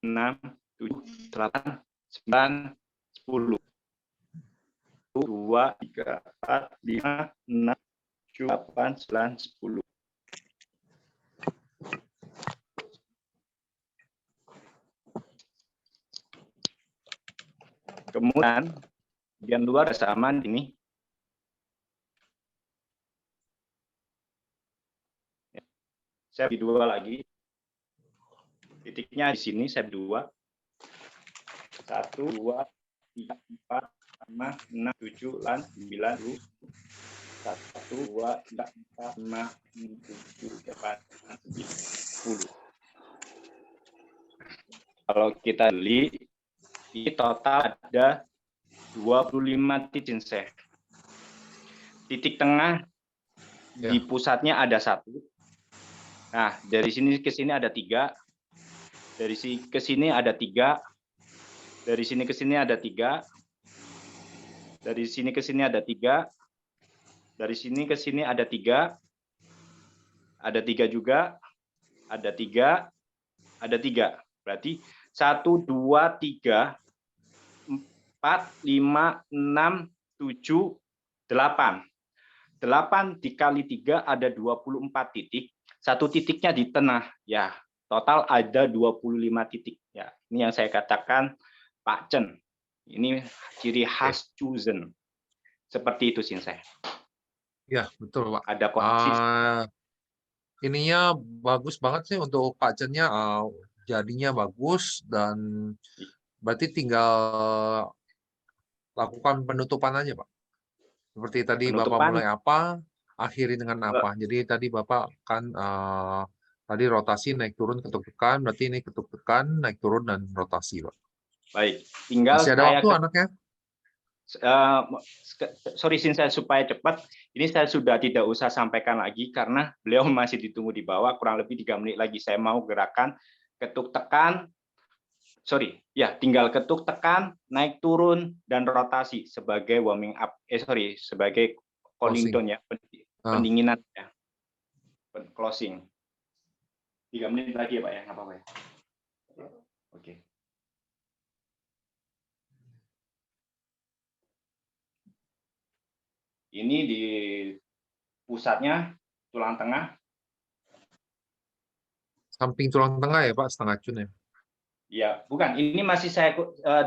6, 7, 8, 9, 10. 2, 3, 4, 5, 6, 7, 8, 9, 10. Kemudian bagian luar sama ini. Saya bagi 2 lagi. Titiknya di sini saya 2. 1, 2, 3, 4, 5, 6, 7, 8, 9, 10. 1, 2, 3, 4, 5, 6, 7, 8, 9, 10. Kalau kita beli, ini total ada 25 titik. Titik tengah di pusatnya ada 1. Nah, dari sini ke sini ada 3. Dari sini ke sini ada 3. Dari sini ke sini ada 3. Dari sini ke sini ada 3. Dari sini ke sini ada 3. Ada 3 juga. Ada 3. Ada 3. Berarti 1, 2, 3, 4, 5, 6, 7, 8. 8 dikali 3 ada 24 titik. 1 titiknya di tengah. Ya, total ada 25 titik. Ya, ini yang saya katakan Pak Chen. Ini ciri khas chosen. Seperti itu Sinsai. Ya, betul, Pak. Ada konsisten. Ininya bagus banget sih untuk Pak Chen-nya, jadinya bagus dan berarti tinggal lakukan penutupan aja, Pak. Seperti tadi Bapak Penutupan. mulai apa, akhiri dengan apa. Jadi tadi Bapak kan tadi rotasi naik turun ketuk tekan, berarti ini ketuk tekan, naik turun dan rotasi, Pak. Baik, tinggal Masih ada saya waktu anaknya? sorry Sinsai supaya cepat. Ini saya sudah tidak usah sampaikan lagi karena beliau masih ditunggu di bawah, kurang lebih 3 menit lagi. Saya mau gerakan ketuk tekan. Sorry, ya tinggal ketuk tekan, naik turun dan rotasi sebagai warming up. Sebagai cooling down ya, pendinginan ya. Closing. 3 menit lagi ya Pak ya, nggak apa-apa ya. Oke. Ini di pusatnya tulang tengah. Samping tulang tengah ya Pak, setengah cun ya? Ya, bukan. Ini masih saya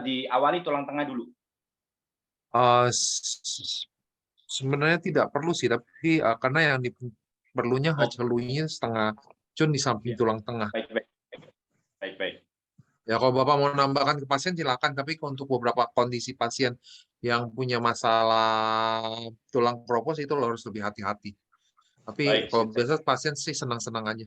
diawali tulang tengah dulu. Sebenarnya tidak perlu sih, tapi karena yang perlunya hacelunya setengah cun di samping tulang tengah. Baik. Ya kalau Bapak mau nambahkan ke pasien silakan, tapi untuk beberapa kondisi pasien yang punya masalah tulang kropos itu lo harus lebih hati-hati. Tapi kalau biasa pasien sih senang-senang aja.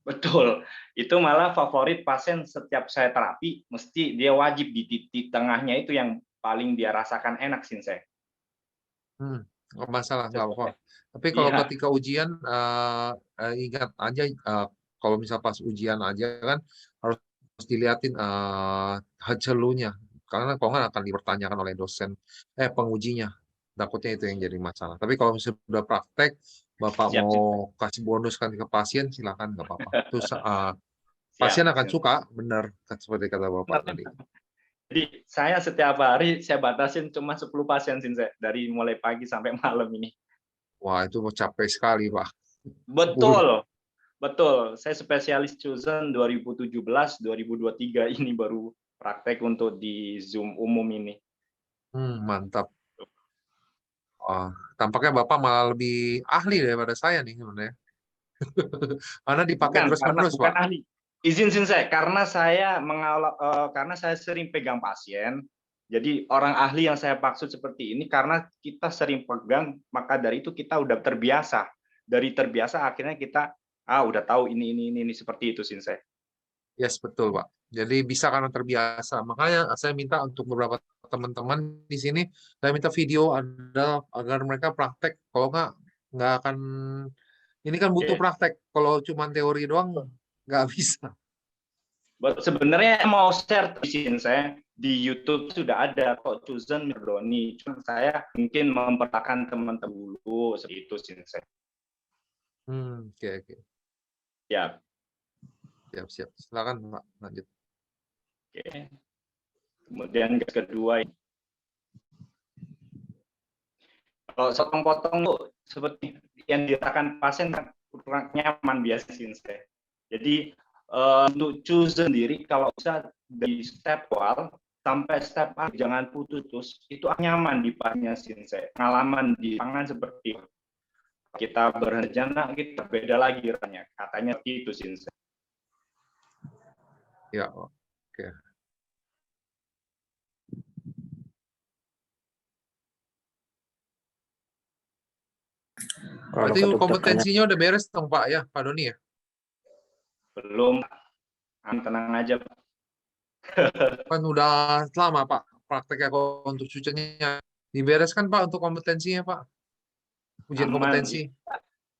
Betul, itu malah favorit pasien setiap saya terapi, mesti dia wajib di titik tengahnya itu yang paling dia rasakan enak Sinsai. Nggak masalah, nggak apa-apa. Tapi kalau ketika ujian, ingat aja, kalau misal pas ujian aja kan harus dilihatin hacelunya, karena kalau nggak akan dipertanyakan oleh dosen, pengujinya. Takutnya itu yang jadi masalah. Tapi kalau misalnya sudah praktek, Bapak mau kasih bonus kan ke pasien, silakan, nggak apa-apa. Terus pasien akan suka, benar, seperti kata Bapak tadi. Jadi saya setiap hari saya batasin cuma 10 pasien Sinsai, dari mulai pagi sampai malam ini. Wah, itu capek sekali, Pak. Betul. Saya spesialis chosen 2017-2023 ini baru praktek untuk di Zoom umum ini. Mantap. Tampaknya Bapak malah lebih ahli daripada saya nih sebenarnya. Karena dipakai terus-menerus, Pak. Bukan ahli. Izin Sinsai, karena saya sering pegang pasien. Jadi orang ahli yang saya maksud seperti ini karena kita sering pegang, maka dari itu kita udah terbiasa. Dari terbiasa akhirnya kita udah tahu ini seperti itu Sinsai. Yes, betul, Pak. Jadi bisa karena terbiasa. Makanya saya minta untuk beberapa teman-teman di sini, saya minta video ada agar mereka praktek. Kalau nggak akan. Ini kan butuh Oke. praktek. Kalau cuma teori doang nggak bisa. Sebenarnya mau share di sini saya di YouTube sudah ada kok Chosen Mirdoni. Cuma saya mungkin mempertahankan teman-teman dulu seperti itu sih saya. Oke. Ya. Siap. Silakan, Pak. Lanjut. Oke. Kemudian kedua, kalau potong-potong tuh seperti yang dirasakan pasien kurang nyaman biasa sih saya. Jadi untuk choose sendiri kalau bisa dari step awal sampai step akhir jangan putus, itu nyaman di pasien sih saya. Pengalaman di tangan seperti itu. Kita berencana kita beda lagi rasanya, katanya itu sih saya. Ya, oke. Berarti kompetensinya udah beres dong, Pak, ya, Pak Doni ya? Belum, tenang aja, Pak. Kan udah lama, Pak, prakteknya untuk cucinya. Dibereskan, Pak, untuk kompetensinya, Pak. Ujian kompetensi.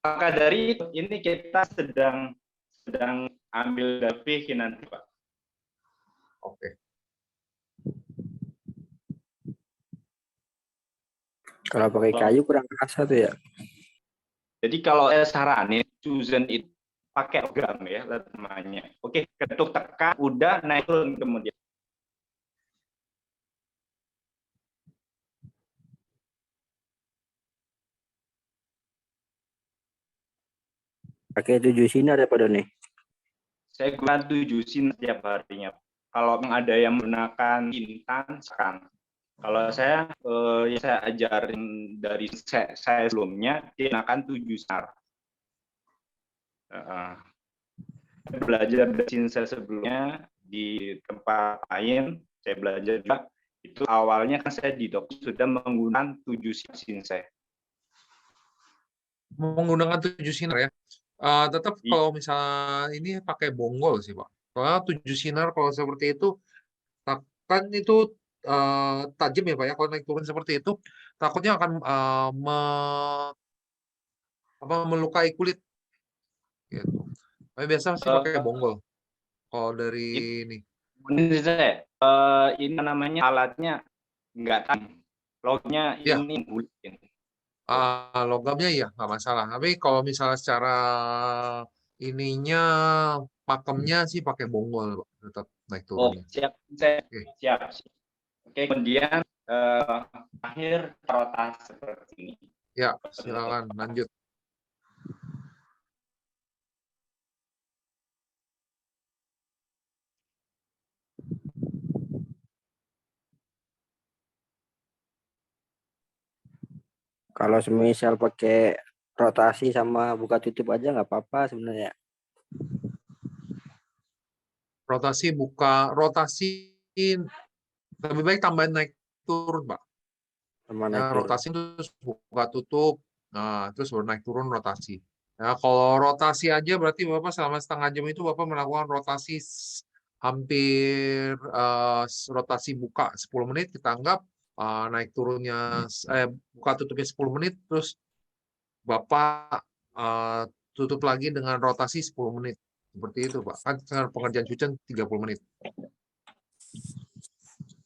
Maka dari itu, ini kita sedang ambil dari nanti, Pak. Oke. Kalau pakai kayu kurang kerasa tuh ya. Jadi kalau saya saranin Chosen itu pakai logam ya namanya. Oke, ketuk tekan udah naik turun kemudian. Pakai 7 sinar ya Pak Doni? Saya gunakan 7 sinar setiap harinya. Kalau ada yang menggunakan intan, sekarang. Kalau saya ajarin dari saya sebelumnya, gunakan 7 sinar. Belajar dari sinar sebelumnya di tempat lain, saya belajar juga. Itu awalnya kan saya di dokter sudah menggunakan 7 sinar. Menggunakan 7 sinar ya. Tetap kalau misalnya ini pakai bonggol sih, Pak. Kalau 7 sinar kalau seperti itu kan itu tajam ya, Pak ya. Kalau naik turun seperti itu takutnya akan melukai kulit. Gitu. Tapi biasa sih pakai bonggol. Kalau dari ini. Ini namanya alatnya nggak tahu. Lognya ya. Ini bulitin. Logamnya ya nggak masalah. Tapi kalau misalnya secara ininya pakemnya sih pakai bonggol, tetap naik turunnya. Siap. Oke, kemudian akhir rotasi seperti ini. Ya, silakan lanjut. Kalau semisal pakai rotasi sama buka tutup aja nggak apa-apa sebenarnya. Rotasi lebih baik tambahin naik turun, Pak. Rotasi terus buka tutup, terus baru naik turun rotasi. Ya, kalau rotasi aja berarti Bapak selama setengah jam itu Bapak melakukan rotasi hampir rotasi buka 10 menit, kita anggap naik turunnya buka tutupnya 10 menit, terus Bapak tutup lagi dengan rotasi 10 menit. Seperti itu, Pak. Kan pengerjaan cucian 30 menit.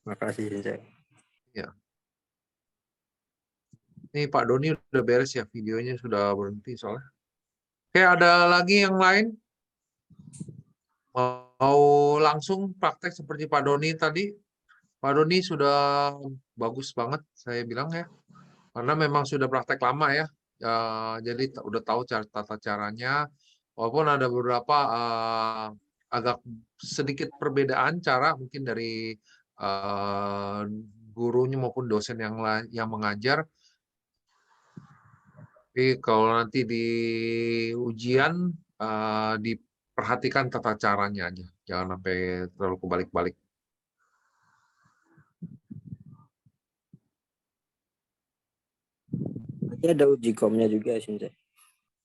Makasih, Sensei. Ya. Ini Pak Doni udah beres ya, videonya sudah berhenti soalnya. Oke, ada lagi yang lain? Mau langsung praktek seperti Pak Doni tadi? Pak Doni sudah bagus banget, saya bilang ya. Karena memang sudah praktek lama ya. Jadi udah tahu tata caranya. Walaupun ada beberapa agak sedikit perbedaan cara mungkin dari gurunya maupun dosen yang mengajar. Tapi kalau nanti di ujian diperhatikan tata caranya aja, jangan sampai terlalu kebalik-balik. Ada uji komnya juga, Sensei.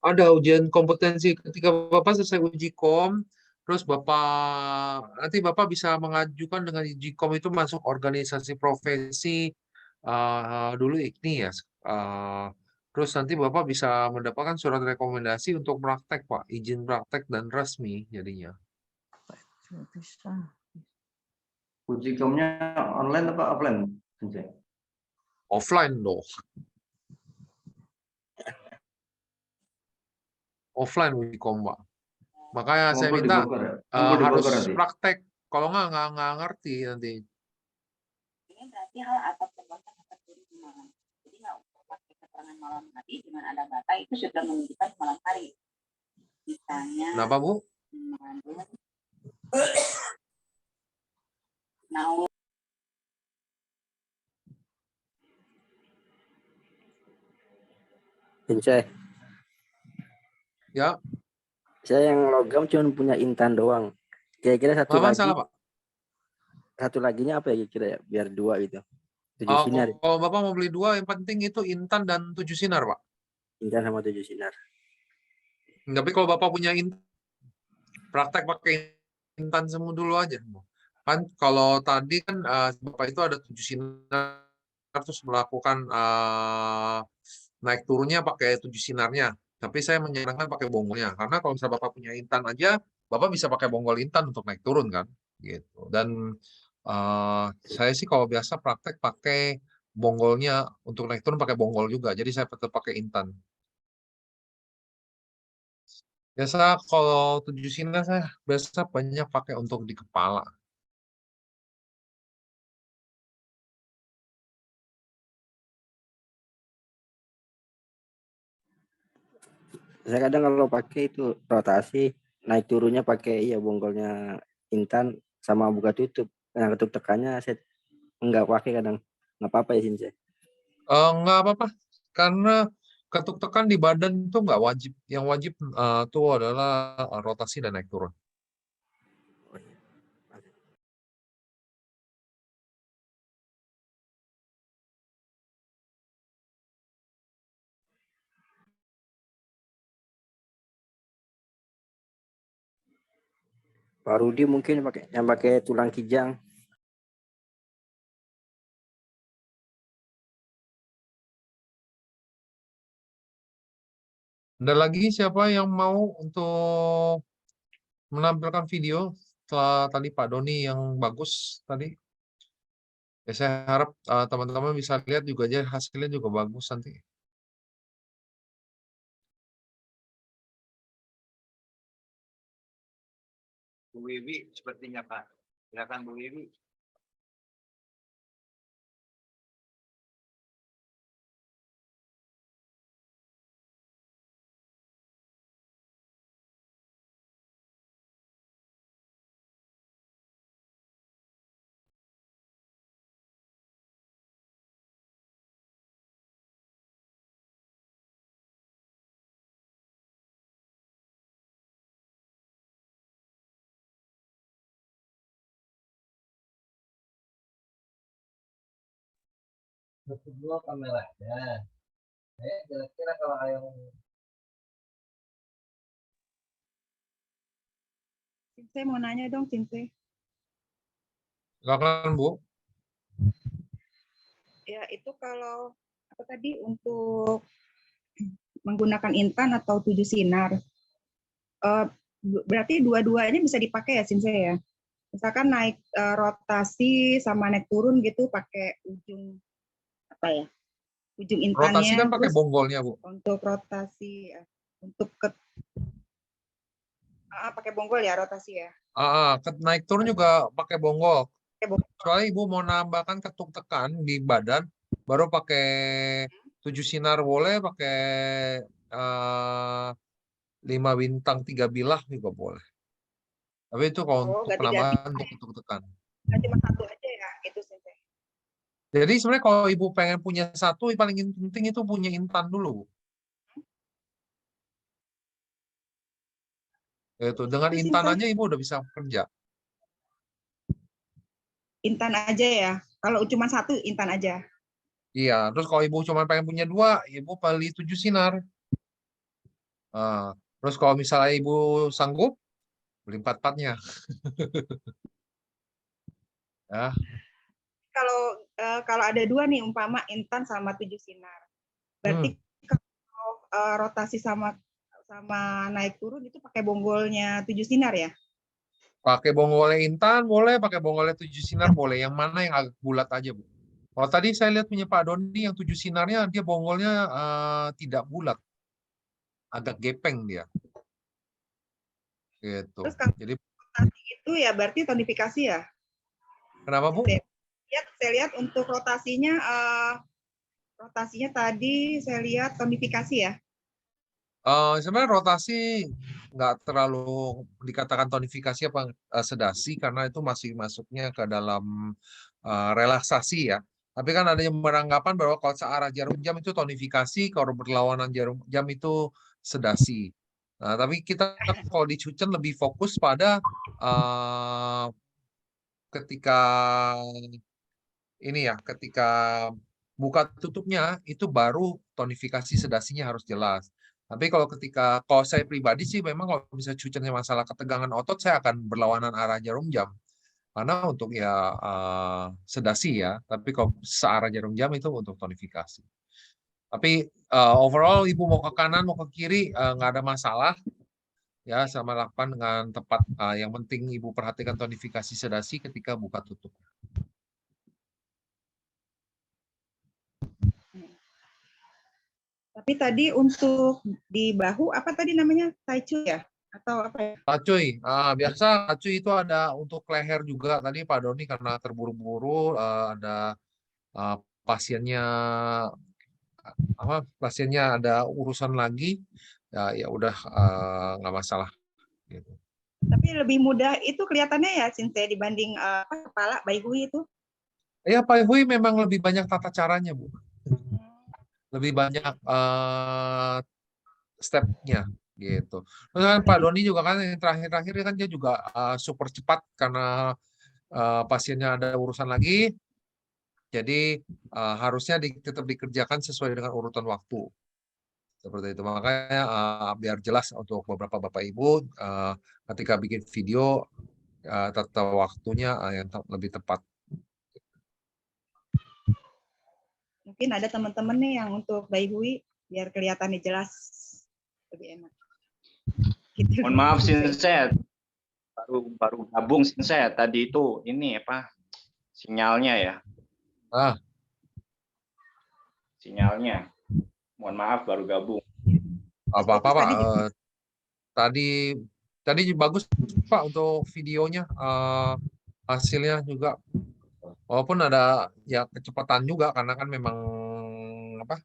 Ada ujian kompetensi ketika Bapak selesai uji kom, Terus nanti Bapak bisa mengajukan dengan Ijikom itu masuk organisasi profesi dulu IKNI ya. Terus nanti Bapak bisa mendapatkan surat rekomendasi untuk praktek Pak, izin praktek dan resmi jadinya. Bisa. Ujikomnya online apa offline? Sensei? Offline dong. Offline Ijikom Pak. Makanya saya Ngumpul di minta Bogor ya? Ngumpul di harus Bogor nanti? praktek. Kalau nggak ngerti nanti. Ini berarti hal atau perbuatan yang terjadi di malam. Jadi nggak usah pakai keterangan malam hari dengan ada data itu sudah menunjukkan malam hari. Misalnya. Kenapa Bu? Nah, Sensei, Ya, saya yang logam cuma punya intan doang. Kira-kira satu nggak lagi, masalah Pak. satu laginya apa ya kira-kira ya? Biar 2 gitu. 7 sinar, Kalau Bapak mau beli 2, yang penting itu intan dan 7 sinar Pak. intan sama 7 sinar. Tapi kalau Bapak punya praktek pakai intan semua dulu aja. Kan kalau tadi kan Bapak itu ada 7 sinar terus melakukan naik turunnya pakai 7 sinarnya. Tapi saya menyarankan pakai bonggolnya karena kalau misalnya Bapak punya intan aja, Bapak bisa pakai bonggol intan untuk naik turun kan, gitu. Dan saya sih kalau biasa praktek pakai bonggolnya untuk naik turun pakai bonggol juga. Jadi saya tetap pakai intan. Biasa kalau 7 sinar saya biasa banyak pakai untuk di kepala. Saya kadang kalau pakai itu rotasi, naik turunnya pakai ya bonggolnya intan sama buka tutup. Nah, ketuk tekannya saya enggak pakai kadang. Enggak apa-apa ya Sensei. Nggak apa-apa, karena ketuk tekan di badan itu nggak wajib. Yang wajib itu adalah rotasi dan naik turun. Pak Rudi mungkin yang pakai tulang kijang. Ada lagi siapa yang mau untuk menampilkan video setelah tadi Pak Doni yang bagus tadi? Ya, saya harap teman-teman bisa lihat juga aja hasilnya juga bagus nanti. Bu Wiwi sepertinya Pak. Silakan Bu Wiwi. Kedua kameranya. Kira-kira kalau yang Saya mau nanya dong, Sensei. Silakan Bu. Ya, itu kalau apa tadi untuk menggunakan intan atau 7 sinar. Berarti dua-duanya bisa dipakai ya, Sensei ya? Misalkan naik rotasi sama naik turun gitu pakai ujung apa ya? Ujung intannya. Rotasi kan pakai bonggolnya Bu. Untuk rotasi untuk pakai bonggol ya rotasi ya. Naik turun juga pakai bonggol. Pakai bonggol. Kecuali Ibu mau nambahkan ketuk tekan di badan, baru pakai 7 sinar boleh, pakai 5 bintang 3 bilah juga boleh. Tapi itu kalau untuk ganti-ganti. penambahan untuk ketuk tekan. Cuma satu aja ya, itu Sensei. Jadi sebenarnya kalau Ibu pengen punya satu, paling penting itu punya intan dulu. Itu dengan intan aja Ibu udah bisa kerja. Intan aja ya. Kalau cuma satu intan aja. Iya, terus kalau Ibu cuma pengen punya 2, Ibu beli 7 sinar. Terus kalau misalnya Ibu sanggup, beli 4-4-nya. Ya, Kalau ada 2 nih, umpama Intan sama 7 Sinar. Berarti kalau rotasi sama naik turun itu pakai bonggolnya 7 Sinar ya? pakai bonggolnya Intan boleh, pakai bonggolnya 7 Sinar boleh. Yang mana yang agak bulat aja, Bu. Kalau tadi saya lihat punya Pak Doni yang 7 Sinarnya, dia bonggolnya tidak bulat. Agak gepeng dia. Gitu. Terus kalau Jadi rotasi itu ya berarti tonifikasi ya? kenapa, Bu? Saya lihat untuk rotasinya tadi saya lihat tonifikasi ya. Sebenarnya rotasi nggak terlalu dikatakan tonifikasi apa sedasi karena itu masih masuknya ke dalam relaksasi ya. Tapi kan ada yang beranggapan bahwa kalau searah jarum jam itu tonifikasi, kalau berlawanan jarum jam itu sedasi. Nah, tapi kita kalau di Cucen lebih fokus pada ketika ini ya, ketika buka tutupnya itu baru tonifikasi sedasinya harus jelas. Tapi kalau saya pribadi sih memang kalau bisa Cucennya masalah ketegangan otot, saya akan berlawanan arah jarum jam. Karena untuk ya sedasi ya, tapi kalau searah jarum jam itu untuk tonifikasi. Tapi overall ibu mau ke kanan mau ke kiri nggak ada masalah ya, sama lakukan dengan tepat. Yang penting ibu perhatikan tonifikasi sedasi ketika buka tutup. Tapi tadi untuk di bahu apa tadi namanya? Taichu ya? Atau apa ya? Tacuy, biasa tacuy itu ada untuk leher juga. Tadi Pak Doni karena terburu-buru ada pasiennya ada urusan lagi, ya udah nggak masalah. Gitu. Tapi lebih mudah itu kelihatannya ya, Sensei, dibanding kepala Bai Hui itu. Ya Pak Hui memang lebih banyak tata caranya, Bu. Lebih banyak step-nya gitu. Terus kan Pak Doni juga kan yang terakhir-terakhir kan dia juga super cepat karena pasiennya ada urusan lagi. Jadi harusnya tetap dikerjakan sesuai dengan urutan waktu. Seperti itu. Makanya biar jelas untuk beberapa Bapak Ibu ketika bikin video tata waktunya yang lebih tepat. Mungkin ada teman-teman nih yang untuk Bai Hui biar kelihatannya jelas lebih enak. Gitu. Mohon maaf Sensei, baru gabung Sensei tadi itu ini apa sinyalnya ya. Sinyalnya. Mohon maaf baru gabung. Apa-apa Pak. Tadi bagus Pak untuk videonya, hasilnya juga. Walaupun ada ya kecepatan juga karena kan memang apa?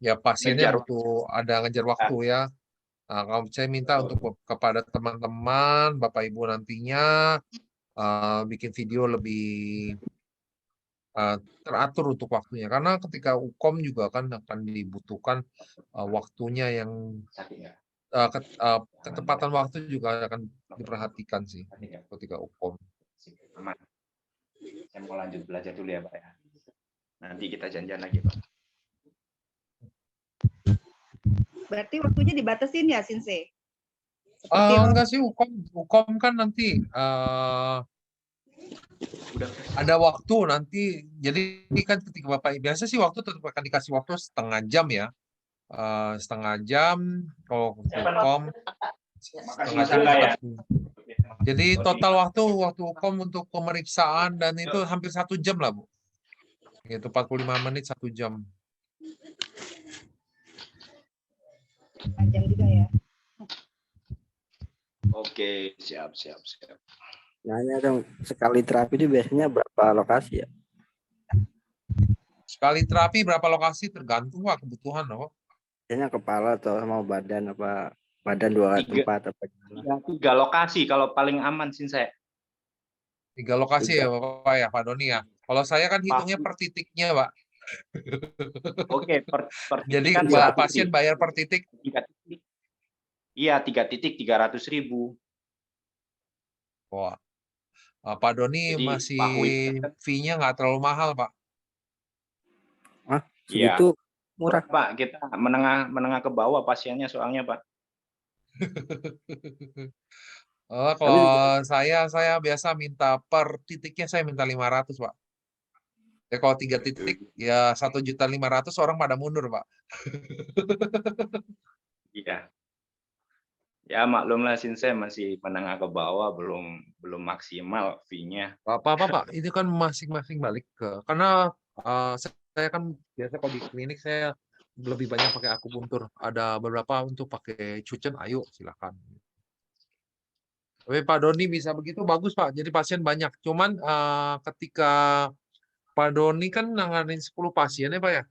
Ya pasiennya butuh ada ngejar waktu ya. Nah, kalau saya minta untuk kepada teman-teman, Bapak Ibu nantinya bikin video lebih teratur untuk waktunya. Karena ketika UKOM juga kan akan dibutuhkan waktunya yang ketepatan waktu juga akan diperhatikan sih ketika UKOM. Aman. Saya mau lanjut belajar dulu ya Pak ya. Nanti kita janjian lagi Pak. Berarti waktunya dibatasin ya, Sensei? Enggak sih, UKOM kan nanti ada waktu nanti. Jadi kan ketika Bapak biasa sih waktu tetap akan dikasih waktu setengah jam ya. Setengah jam kalau UKOM setengah jam. Jadi total waktu UKOM untuk pemeriksaan dan itu hampir 1 jam lah Bu. Itu 45 menit 1 jam. Panjang juga ya. Oke, siap. Nanya dong, sekali terapi itu biasanya berapa lokasi ya? Sekali terapi berapa lokasi tergantung Pak kebutuhan loh. Biasanya kepala atau mau badan apa? Badan 2 tempat apa gimana? 3 lokasi kalau paling aman sih saya. 3 lokasi ya Bapak ya Pak Doni ya. Kalau saya kan hitungnya per titiknya Pak. Oke, per Jadi kan pasien bayar per titik. 3 titik. Iya, 3 titik 300.000. Wah. Pak Doni jadi, masih fee-nya nggak terlalu mahal Pak. Segitu murah Pak, kita menengah ke bawah pasiennya soalnya Pak. Oh, Tapi kalau saya biasa minta per titiknya saya minta 500, Pak. Ya kalau 3 titik ya 1.500.000 orang pada mundur, Pak. Iya. Ya maklum lah Sinse masih menengah ke bawah, belum maksimal fee-nya. Apa-apa, Pak. Ini kan masing-masing balik ke karena saya kan biasa kalau di klinik saya lebih banyak pakai akupuntur. Ada beberapa untuk pakai cucen, ayo silakan. Tapi Pak Doni bisa begitu bagus, Pak. Jadi pasien banyak. Cuman ketika Pak Doni kan nanganin 10 pasien ya, Pak ya?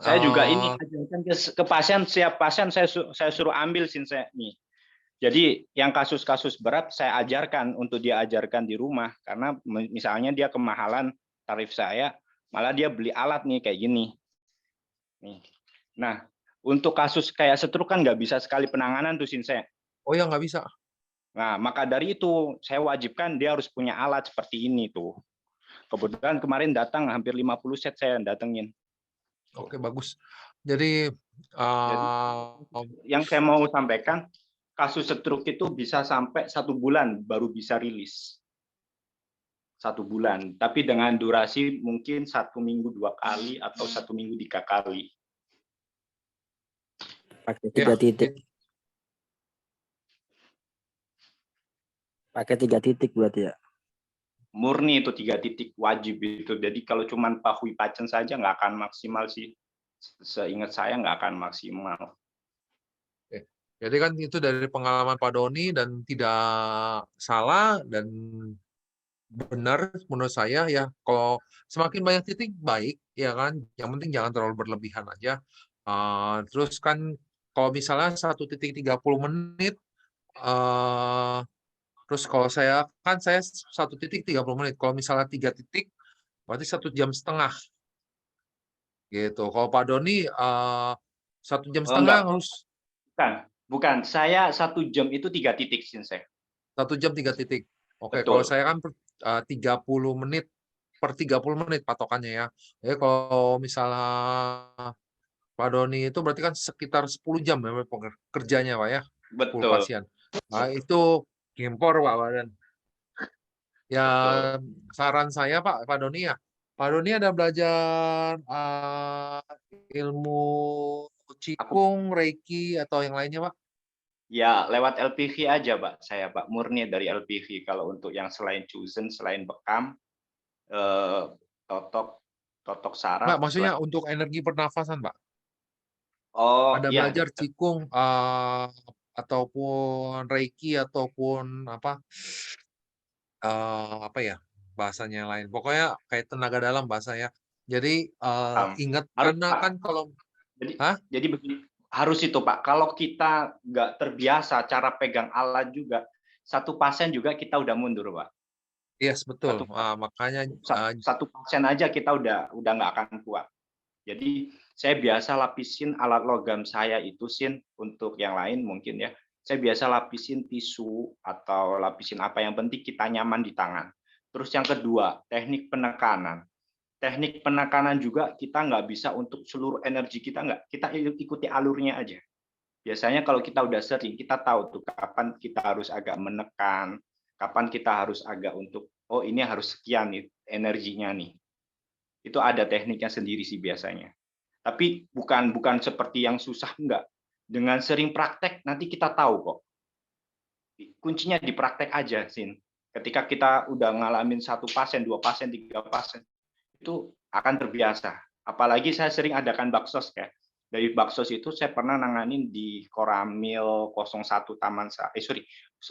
Saya juga ini Eh, ajarkan ke pasien, siap pasien saya suruh ambil Sinse nih. Jadi yang kasus-kasus berat saya ajarkan untuk dia ajarkan di rumah karena misalnya dia kemahalan tarif saya, malah dia beli alat nih kayak gini. Nih. Nah, untuk kasus kayak stroke kan nggak bisa sekali penanganan tuh Sinse. oh ya nggak bisa. Nah, maka dari itu saya wajibkan dia harus punya alat seperti ini tuh. Kebetulan kemarin datang hampir 50 set saya datengin. Oke, bagus. Jadi Jadi yang saya mau sampaikan, kasus stroke itu bisa sampai 1 bulan baru bisa rilis. 1 bulan, tapi dengan durasi mungkin 1 minggu 2 kali atau 1 minggu 3 kali. pakai ya 3 titik. Pakai 3 titik berarti ya. Murni itu 3 titik wajib itu. Jadi kalau cuman pahui pacen saja nggak akan maksimal sih. Seingat saya nggak akan maksimal. Jadi kan itu dari pengalaman Pak Doni dan tidak salah dan benar menurut saya ya. Kalau semakin banyak titik baik ya kan. Yang penting jangan terlalu berlebihan aja. Terus kan kalau misalnya 1 titik 30 menit, terus kalau saya 1 titik 30 menit. Kalau misalnya 3 titik berarti 1,5 jam gitu. Kalau Pak Doni 1,5 jam Enggak, harus bukan. Saya 1 jam itu 3 titik Sinse. 1 jam 3 titik. Oke, kalau Betul. saya kan 30 menit per 30 menit patokannya ya. Jadi kalau misalnya Pak Doni itu berarti kan sekitar 10 jam ya kerjanya Pak ya, 10 Betul. pasien. Nah, itu gempor Pak Badan. Ya Betul. saran saya Pak Doni ya, Pak Doni ada belajar ilmu Qigong, Reiki atau yang lainnya Pak? Ya, lewat LPV aja, Pak. Saya, Pak, murni dari LPV. Kalau untuk yang selain Cuzen, selain bekam, totok Nggak, saraf. maksudnya untuk energi pernafasan Pak. Oh, Ada iya. belajar Qigong ataupun Reiki ataupun apa ya bahasanya yang lain. Pokoknya kayak tenaga dalam bahasanya. Jadi ingat Harus, karena Pak. kan kalau Jadi begini, harus itu, Pak. Kalau kita nggak terbiasa cara pegang alat juga, 1 pasien juga kita udah mundur, Pak. yes betul. Makanya Satu pasien aja kita udah nggak akan kuat. Jadi saya biasa lapisin alat logam saya itu Sin, untuk yang lain mungkin ya. Saya biasa lapisin tisu atau lapisin apa yang penting kita nyaman di tangan. Terus yang kedua, teknik penekanan. Teknik penekanan juga kita nggak bisa untuk seluruh energi kita nggak. Kita ikuti alurnya aja. Biasanya kalau kita udah sering, kita tahu tuh kapan kita harus agak menekan, kapan kita harus agak untuk, oh ini harus sekian nih energinya nih. Itu ada tekniknya sendiri sih biasanya. Tapi bukan seperti yang susah, enggak. Dengan sering praktek nanti kita tahu kok. Kuncinya di praktek aja, Sin. Ketika kita udah ngalamin 1 pasien, 2 pasien, 3 pasien, itu akan terbiasa. Apalagi saya sering adakan baksos ya. Dari baksos itu saya pernah nanganin di Koramil 01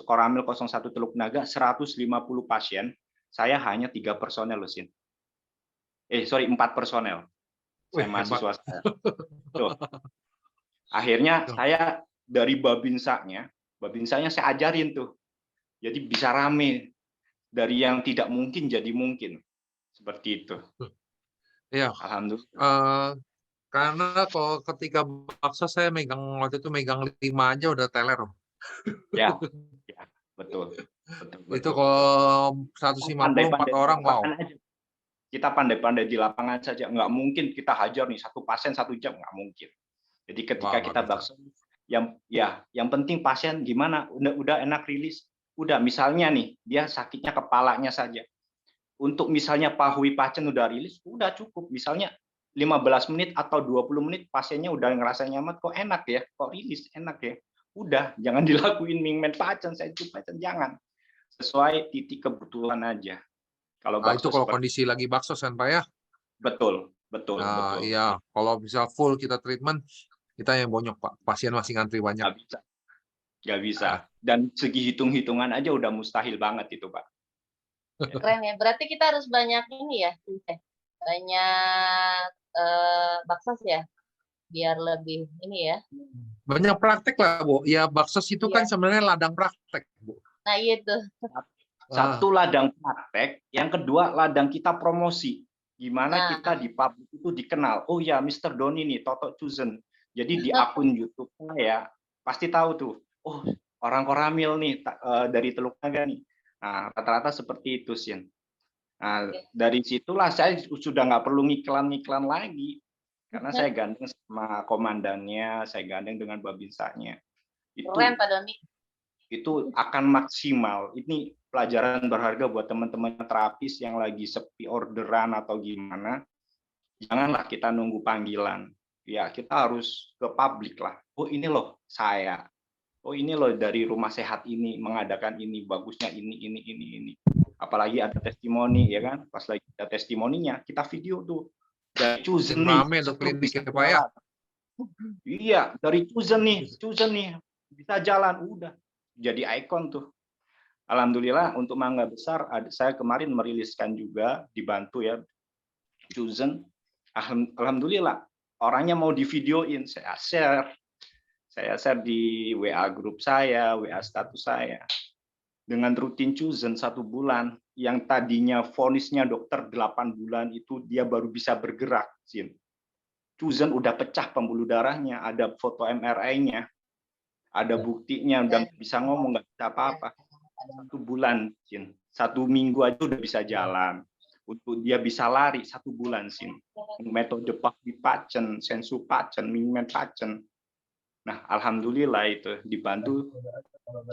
Koramil 01 Teluk Naga 150 pasien. Saya hanya 3 personel loh, Sin. 4 personel. Saya mahasiswa saya. Tuh. Akhirnya saya dari babinsanya saya ajarin tuh. Jadi bisa rame. Dari yang tidak mungkin jadi mungkin. Seperti itu. Iya. Alhamdulillah. Karena kalau ketika bakso saya waktu itu megang 5 aja udah teler. Ya, betul. Itu kalau 154 orang, wow. Kita pandai-pandai di lapangan saja, nggak mungkin kita hajar nih 1 pasien 1 jam, nggak mungkin. Jadi ketika kita bakso, Yang penting pasien gimana, udah enak rilis. Udah, misalnya nih, dia sakitnya kepalanya saja. Untuk misalnya pahui pacen udah rilis, udah cukup. Misalnya 15 menit atau 20 menit pasiennya udah ngerasa nyaman, kok enak ya, kok rilis enak ya. Udah, jangan dilakuin mingmen pacen, sensu pacen, jangan. Sesuai titik kebutuhan aja. Kalau Nah, itu bakso kalau seperti kondisi lagi bakso kan Pak ya. betul. Iya, kalau bisa full kita treatment, kita yang bonyok Pak. Pasien masih ngantri banyak. Nggak bisa. Dan segi hitung-hitungan aja udah mustahil banget itu, Pak. Keren ya. Berarti kita harus banyak ini ya, banyak baksos ya, biar lebih ini ya. Banyak praktek lah, Bu. Ya, baksos itu kan sebenarnya ladang praktek, Bu. Nah, itu. Satu ladang praktek, yang kedua ladang kita promosi. Gimana kita di publik itu dikenal. Oh ya, Mr. Doni nih, Toto Chosen. Jadi di akun YouTube saya pasti tahu tuh. Oh, orang Koramil nih dari Teluk Naga nih. Nah, rata-rata seperti itu sih. Nah, dari situlah saya sudah nggak perlu ngiklan-ngiklan lagi. Karena saya gandeng sama komandannya, saya gandeng dengan babinsanya. Keren, Pak Doni. Itu akan maksimal. Ini pelajaran berharga buat teman-teman terapis yang lagi sepi orderan atau gimana. Janganlah kita nunggu panggilan. Ya, kita harus ke publik lah. Oh, ini loh saya. Oh, ini loh dari rumah sehat ini mengadakan ini, bagusnya ini. Apalagi ada testimoni ya kan? Pas lagi ada testimoninya, kita video tuh. Dari Chosen nih. Rame tuh kliniknya Pak ya. Iya, dari Chosen nih bisa jalan, udah jadi ikon tuh. Alhamdulillah untuk Mangga Besar saya kemarin meriliskan juga, dibantu ya Chosen. Alhamdulillah orangnya mau divideoin, saya share di WA grup saya, WA status saya. Dengan rutin Chosen 1 bulan, yang tadinya vonisnya dokter 8 bulan itu dia baru bisa bergerak. Chosen udah pecah pembuluh darahnya, ada foto MRI-nya, ada buktinya, udah nggak bisa ngomong, nggak bisa apa-apa. 1 bulan, 1 minggu aja udah bisa jalan. Untuk dia bisa lari 1 bulan, metode pahui pacen, sensu pacen, mingmen pacen. Nah, alhamdulillah itu dibantu.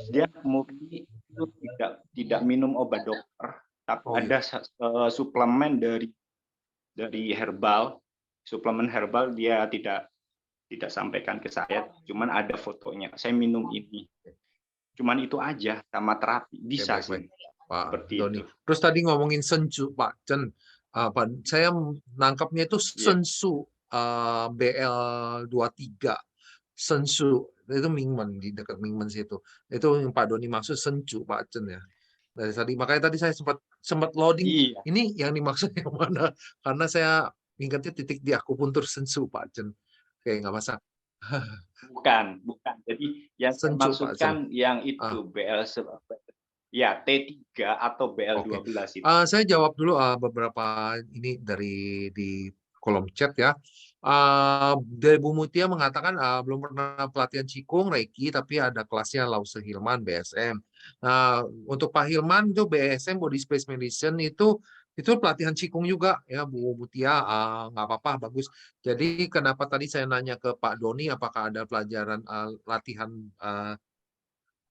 Dia murni itu tidak minum obat dokter, tapi ada suplemen dari herbal. Suplemen herbal dia tidak sampaikan ke saya, cuman ada fotonya. Saya minum ini. Cuman itu aja sama terapi bisa sih. Pak Doni. Terus tadi ngomongin sensu Pak Chen. Saya nangkapnya itu sensu BL23. Sensu itu Mingmen, di dekat Mingmen situ. Itu yang Pak Doni maksud sensu Pak Chen ya. Dari tadi makanya tadi saya sempat loading. Ini yang dimaksud yang mana? Karena saya ingatnya titik di akupuntur sensu Pak Chen. Oke, nggak masalah. Bukan. Jadi yang saya maksudkan yang itu BL ya T3 atau BL12 itu. Saya jawab dulu beberapa ini dari di kolom chat ya. Dari Bu Mutia mengatakan belum pernah pelatihan Qigong Reiki, tapi ada kelasnya Lause Hilman BSM. Nah, untuk Pak Hilman itu BSM Body Space Medicine itu pelatihan Qigong juga ya Bu Mutia, nggak apa-apa, bagus. Jadi kenapa tadi saya nanya ke Pak Doni apakah ada pelajaran latihan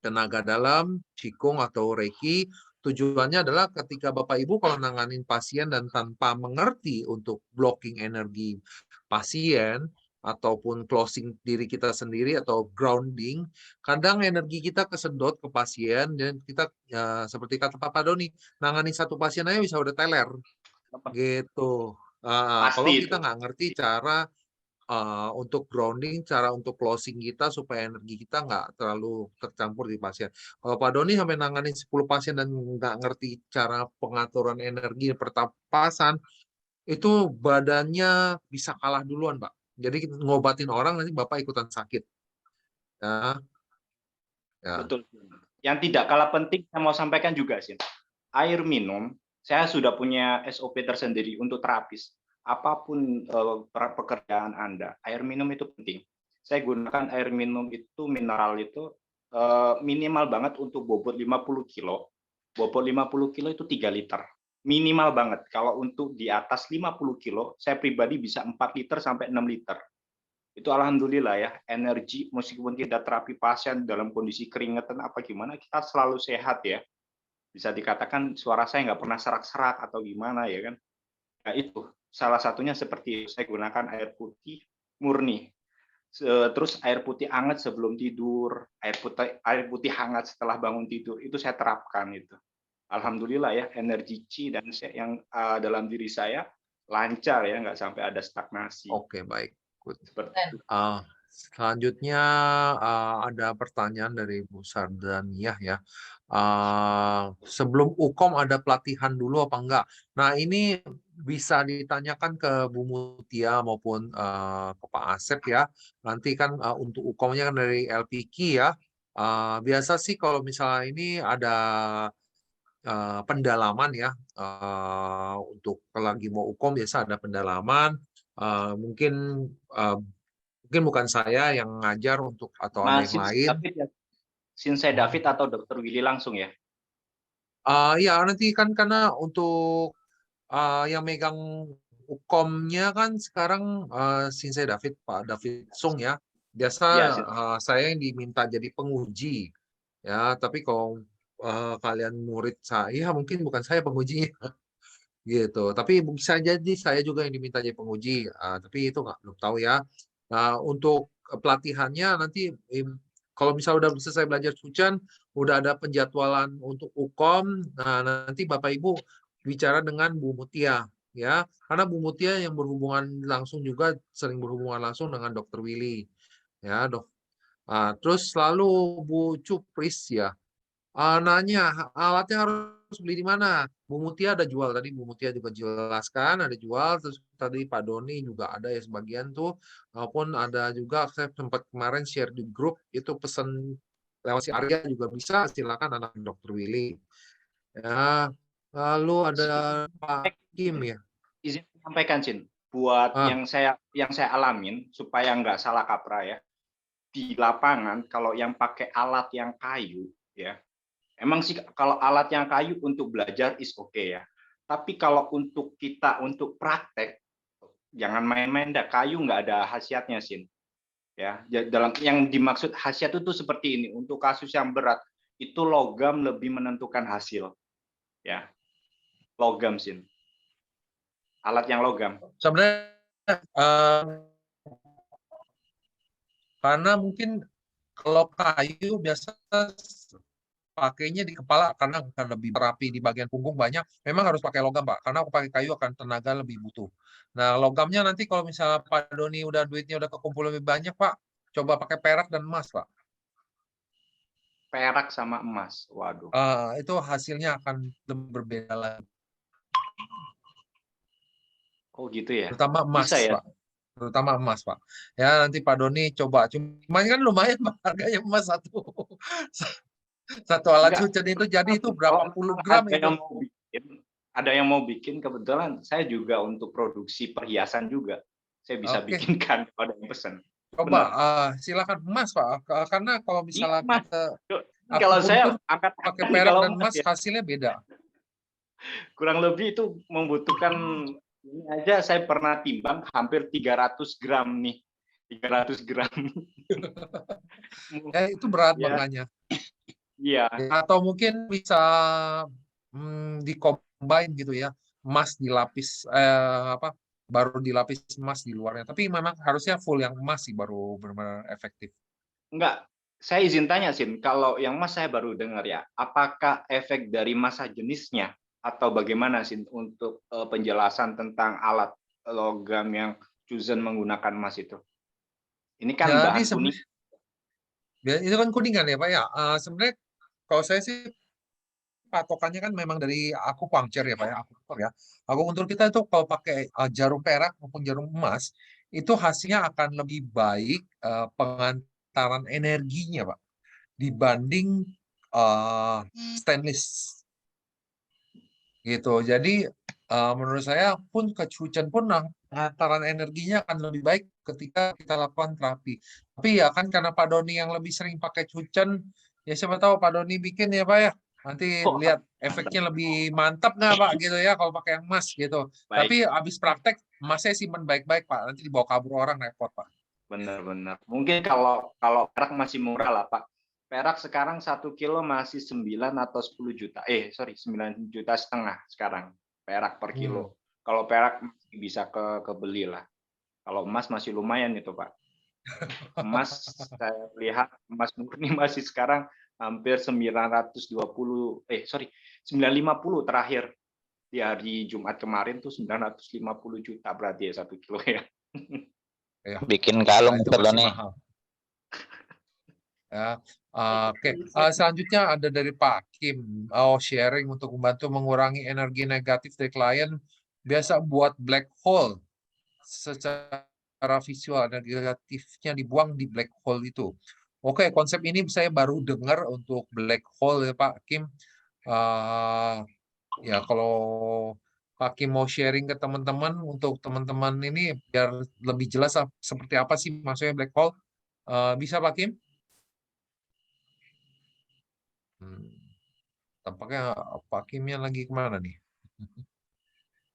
tenaga dalam, Qigong atau Reiki? Tujuannya adalah ketika Bapak Ibu kalau nanganin pasien dan tanpa mengerti untuk blocking energi pasien ataupun closing diri kita sendiri atau grounding, kadang energi kita kesedot ke pasien dan kita ya, seperti kata Pak Doni, nanganin 1 pasien aja bisa udah teler gitu. Kalau kita nggak ngerti cara untuk grounding, cara untuk closing kita supaya energi kita nggak terlalu tercampur di pasien. Kalau Pak Doni sampai nanganin 10 pasien dan nggak ngerti cara pengaturan energi pertapasan, itu badannya bisa kalah duluan, Pak. Jadi ngobatin orang nanti Bapak ikutan sakit. Ya. Betul. Yang tidak kalah penting saya mau sampaikan juga, air minum, saya sudah punya SOP tersendiri untuk terapis. Apapun pekerjaan Anda, air minum itu penting. Saya gunakan air minum itu mineral itu minimal banget untuk bobot 50 kilo. Bobot 50 kilo itu 3 liter. Minimal banget. Kalau untuk di atas 50 kilo, saya pribadi bisa 4 liter sampai 6 liter. itu alhamdulillah ya, energi meskipun tidak terapi pasien dalam kondisi keringetan apa gimana, kita selalu sehat ya. Bisa dikatakan suara saya nggak pernah serak-serak atau gimana ya kan. Nah itu, salah satunya seperti saya gunakan air putih murni. Terus air putih hangat sebelum tidur, air putih hangat setelah bangun tidur, itu saya terapkan itu. Alhamdulillah ya, energi Qi dan yang dalam diri saya lancar ya, nggak sampai ada stagnasi. Oke, baik. Good. Seperti itu. Selanjutnya ada pertanyaan dari Bu Sardaniah ya. Sebelum UKOM ada pelatihan dulu apa enggak? Nah, ini bisa ditanyakan ke Bu Mutia maupun ke Pak Asep ya. Nanti kan untuk UKOM-nya kan dari LPQ ya. Biasa sih kalau misalnya ini ada pendalaman ya, untuk lagi mau UKOM biasa ada pendalaman. Mungkin bukan saya yang ngajar untuk atau ada yang lain. Sinsei David atau Dr. Willy langsung ya? Ya nanti kan karena untuk yang megang UKOM-nya kan sekarang Sinsei David, Pak David Sung ya. Biasa saya yang diminta jadi penguji ya. Tapi kalau kalian murid saya mungkin bukan saya pengujinya gitu. Tapi bisa jadi saya juga yang diminta jadi penguji. Tapi itu belum tahu ya. Untuk pelatihannya nanti kalau misalnya udah selesai belajar Cucen, udah ada penjadwalan untuk UKOM, nah nanti Bapak Ibu bicara dengan Bu Mutia ya. Karena Bu Mutia yang berhubungan langsung juga sering berhubungan langsung dengan Dr. Willy ya, Dok. Terus selalu Bu Cupris ya. Nanya alatnya harus beli di mana? Bu Mutia ada jual tadi, Bu Mutia juga jelaskan ada jual. Terus tadi Pak Doni juga ada ya sebagian tuh, maupun ada juga saya sempat kemarin share di grup itu pesan lewat si Arya juga bisa, silakan anak Dr. Willy. Ya, lalu ada Pak Kim ya. Izin sampaikan Cin, buat yang saya alamin supaya nggak salah kaprah ya. Di lapangan kalau yang pakai alat yang kayu ya. Emang sih kalau alat yang kayu untuk belajar is oke ya. Tapi kalau untuk kita untuk praktek jangan main-main dah, kayu nggak ada khasiatnya Sin. Ya, dalam yang dimaksud khasiat itu seperti ini. Untuk kasus yang berat itu logam lebih menentukan hasil. Ya. Logam Sin. Alat yang logam. Sebenarnya karena mungkin kalau kayu biasa pakainya di kepala karena akan lebih rapi di bagian punggung banyak. Memang harus pakai logam, Pak. Karena pakai kayu akan tenaga lebih butuh. Nah, logamnya nanti kalau misalnya Pak Doni udah duitnya udah kekumpul lebih banyak, Pak, coba pakai perak dan emas, Pak. Perak sama emas. Waduh. Itu hasilnya akan lebih berbeda lagi. Oh gitu ya. Terutama emas, bisa ya? Pak. Terutama emas, Pak. Ya, nanti Pak Doni coba. Cuman kan lumayan, Pak, harganya emas satu alat Cucen itu jadi itu berapa puluh gram itu. Ada yang mau bikin, kebetulan saya juga untuk produksi perhiasan juga. Saya bisa bikinkan kalau ada yang pesan. Coba silakan emas, Pak. Karena kalau misalnya kalau saya angkat pakai perak dan emas ya, hasilnya beda. Kurang lebih itu membutuhkan ini aja saya pernah timbang hampir 300 gram nih. 300 gram. Ya, itu berat makanya. Iya. Atau mungkin bisa di-combine gitu ya. Emas dilapis baru dilapis emas di luarnya. Tapi memang harusnya full yang emas sih baru benar-benar efektif. Enggak, saya izin tanya Sin, kalau yang emas saya baru dengar ya. Apakah efek dari massa jenisnya atau bagaimana Sin untuk penjelasan tentang alat logam yang Cucen menggunakan emas itu? Ini kan bahan kuning. Itu kan kuningan ya Pak ya. Sebenarnya kalau saya sih patokannya kan memang dari akupunktur ya Pak ya. Akupunktur kita itu kalau pakai jarum perak maupun jarum emas itu hasilnya akan lebih baik pengantaran energinya Pak dibanding stainless gitu. Jadi menurut saya pun ke Cucen pun pengantaran energinya akan lebih baik ketika kita lakukan terapi. Tapi ya kan karena Pak Doni yang lebih sering pakai Cucen, ya siapa tahu Pak Doni bikin ya Pak ya. Nanti lihat efeknya lebih mantap nggak Pak gitu ya kalau pakai emas gitu. Baik. Tapi habis praktek emasnya simpan baik-baik Pak. Nanti dibawa kabur orang repot Pak. Benar-benar. Mungkin kalau perak masih murah lah Pak. Perak sekarang 1 kilo masih 9 atau 10 juta. 9,5 juta sekarang perak per kilo. Kalau perak masih bisa kebeli lah. Kalau emas masih lumayan itu Pak. Emas saya lihat emas murni masih sekarang hampir 950 terakhir di hari Jumat kemarin tuh 950 juta berarti ya 1 kilo ya. Ya. Bikin kalung Itu betul masih nih. mahal. Ya, oke. Selanjutnya ada dari Pak Kim. Sharing untuk membantu mengurangi energi negatif dari klien. Biasa buat black hole. Secara visual, energi negatifnya dibuang di black hole itu. Oke, konsep ini saya baru dengar untuk black hole ya Pak Kim. Ya kalau Pak Kim mau sharing ke teman-teman, untuk teman-teman ini biar lebih jelas seperti apa sih maksudnya black hole. Bisa Pak Kim? Tampaknya Pak Kimnya lagi kemana nih?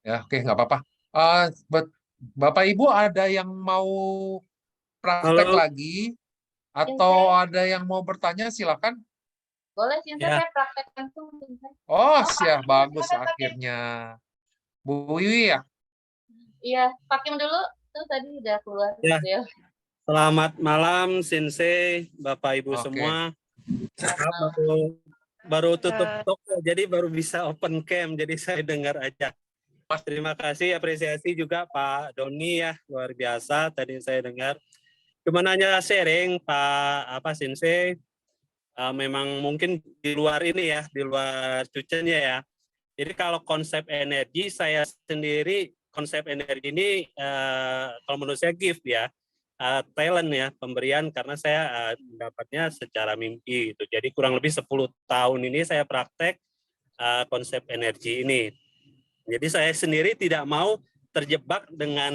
Ya, oke, nggak apa-apa. Bapak Ibu ada yang mau praktek lagi atau ada yang mau bertanya, silakan. Boleh sih, Ya. saya praktek langsung. Oh, Pak siap, Kim, bagus silakan, Pak Kim. akhirnya. Bu Wiwi ya? Iya, Pak Kim dulu. Tuh tadi udah keluar. Ya. Beliau. Selamat malam, Sensei, Bapak Ibu Oke. semua. Selamat malam. Baru tutup toko, jadi baru bisa open cam, jadi saya dengar aja. Terima kasih, apresiasi juga Pak Doni ya, luar biasa. Tadi saya dengar. Cuma hanya sharing Pak Sensei. Memang mungkin di luar ini ya, di luar cucennya ya. Jadi kalau konsep energi, saya sendiri konsep energi ini kalau menurut saya gift ya, talent ya, pemberian, karena saya mendapatnya secara mimpi gitu. Jadi kurang lebih 10 tahun ini saya praktek konsep energi ini. Jadi saya sendiri tidak mau terjebak dengan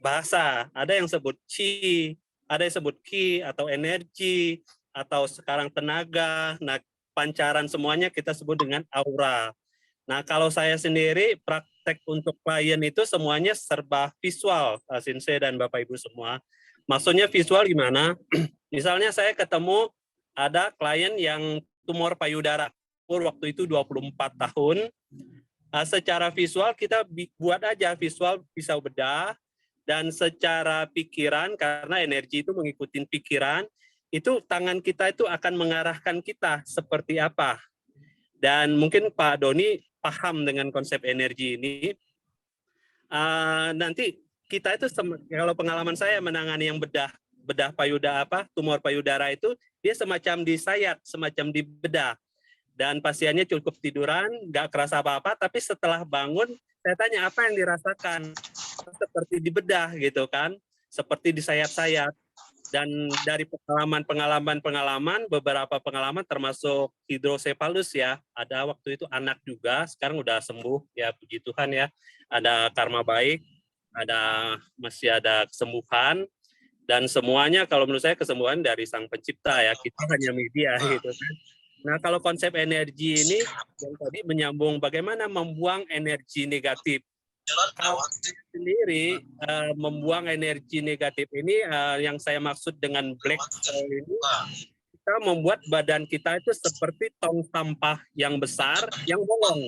bahasa. Ada yang sebut chi, ada yang sebut ki atau energi, atau sekarang tenaga. Nah, pancaran semuanya kita sebut dengan aura. Nah, kalau saya sendiri praktek untuk klien itu semuanya serba visual, Sensei dan Bapak Ibu semua. Maksudnya visual gimana? Misalnya saya ketemu ada klien yang tumor payudara, waktu itu 24 tahun. Secara visual kita buat aja visual pisau bedah, dan secara pikiran, karena energi itu mengikuti pikiran, itu tangan kita itu akan mengarahkan kita seperti apa. Dan mungkin Pak Doni paham dengan konsep energi ini. Nanti kita itu, kalau pengalaman saya menangani yang bedah tumor payudara itu, dia semacam disayat, semacam dibedah. Dan pasiennya cukup tiduran, nggak kerasa apa-apa, tapi setelah bangun, saya tanya apa yang dirasakan. Seperti dibedah gitu kan, seperti disayat-sayat. Dan dari pengalaman, beberapa pengalaman termasuk hidrosefalus ya, ada waktu itu anak juga, sekarang udah sembuh ya, puji Tuhan ya, ada karma baik, masih ada kesembuhan, dan semuanya kalau menurut saya kesembuhan dari Sang Pencipta ya, kita hanya media gitu kan. Nah, kalau konsep energi ini yang tadi menyambung bagaimana membuang energi negatif. Kalau sendiri membuang energi negatif ini, yang saya maksud dengan black hole ini, kita membuat badan kita itu seperti tong sampah yang besar yang bolong.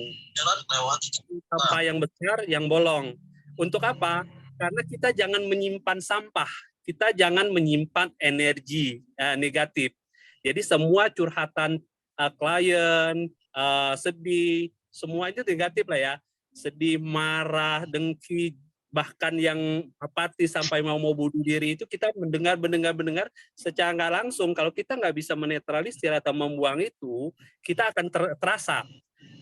Sampah yang besar yang bolong. Untuk apa? Karena kita jangan menyimpan sampah, kita jangan menyimpan energi negatif. Jadi semua curhatan klien, sedih, semua itu negatif lah ya. Sedih, marah, dengki, bahkan yang apatis sampai mau bunuh diri, itu kita mendengar secara nggak langsung. Kalau kita nggak bisa menetralisir atau membuang itu, kita akan terasa.